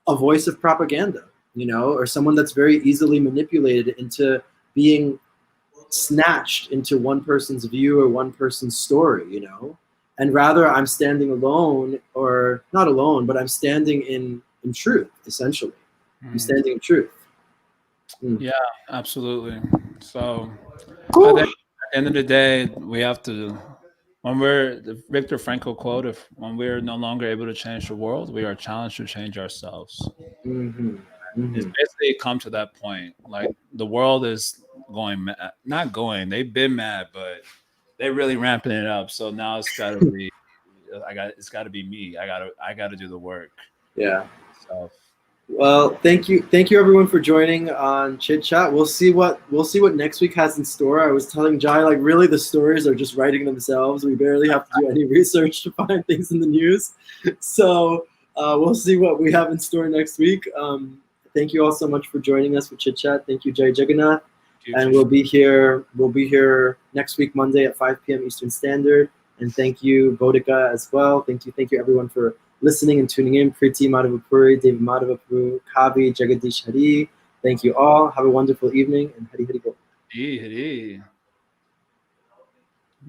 a voice of propaganda, you know, or someone that's very easily manipulated into being snatched into one person's view or one person's story, you know? And rather I'm standing alone, or not alone, but I'm standing in truth, essentially. I'm standing in truth. Yeah, absolutely. So I Cool. think at the end of the day, we have to, when we're, the Viktor Frankl quote, if when we're no longer able to change the world, we are challenged to change ourselves. Mm-hmm. It's Mm-hmm. basically come to that point. Like the world is going mad, not going, they've been mad, but they're really ramping it up. So now it's gotta be, it's gotta be me. I gotta do the work. Yeah. So Well, thank you everyone for joining on Chit Chat. We'll see what next week has in store. I was telling Jai, like, really the stories are just writing themselves. We barely have to do any research to find things in the news. So we'll see what we have in store next week. Thank you all so much for joining us for Chit Chat. Thank you, Jai Jagannath. And we'll be here next week, Monday at 5 p.m. Eastern Standard. And thank you, Bodhika, as well. Thank you everyone for listening and tuning in. Priti Madhavapuri, David Madhavapuri, Kavi, Jagadish Hari. Thank you all. Have a wonderful evening, and Hari Hari Bol. Hey, hey.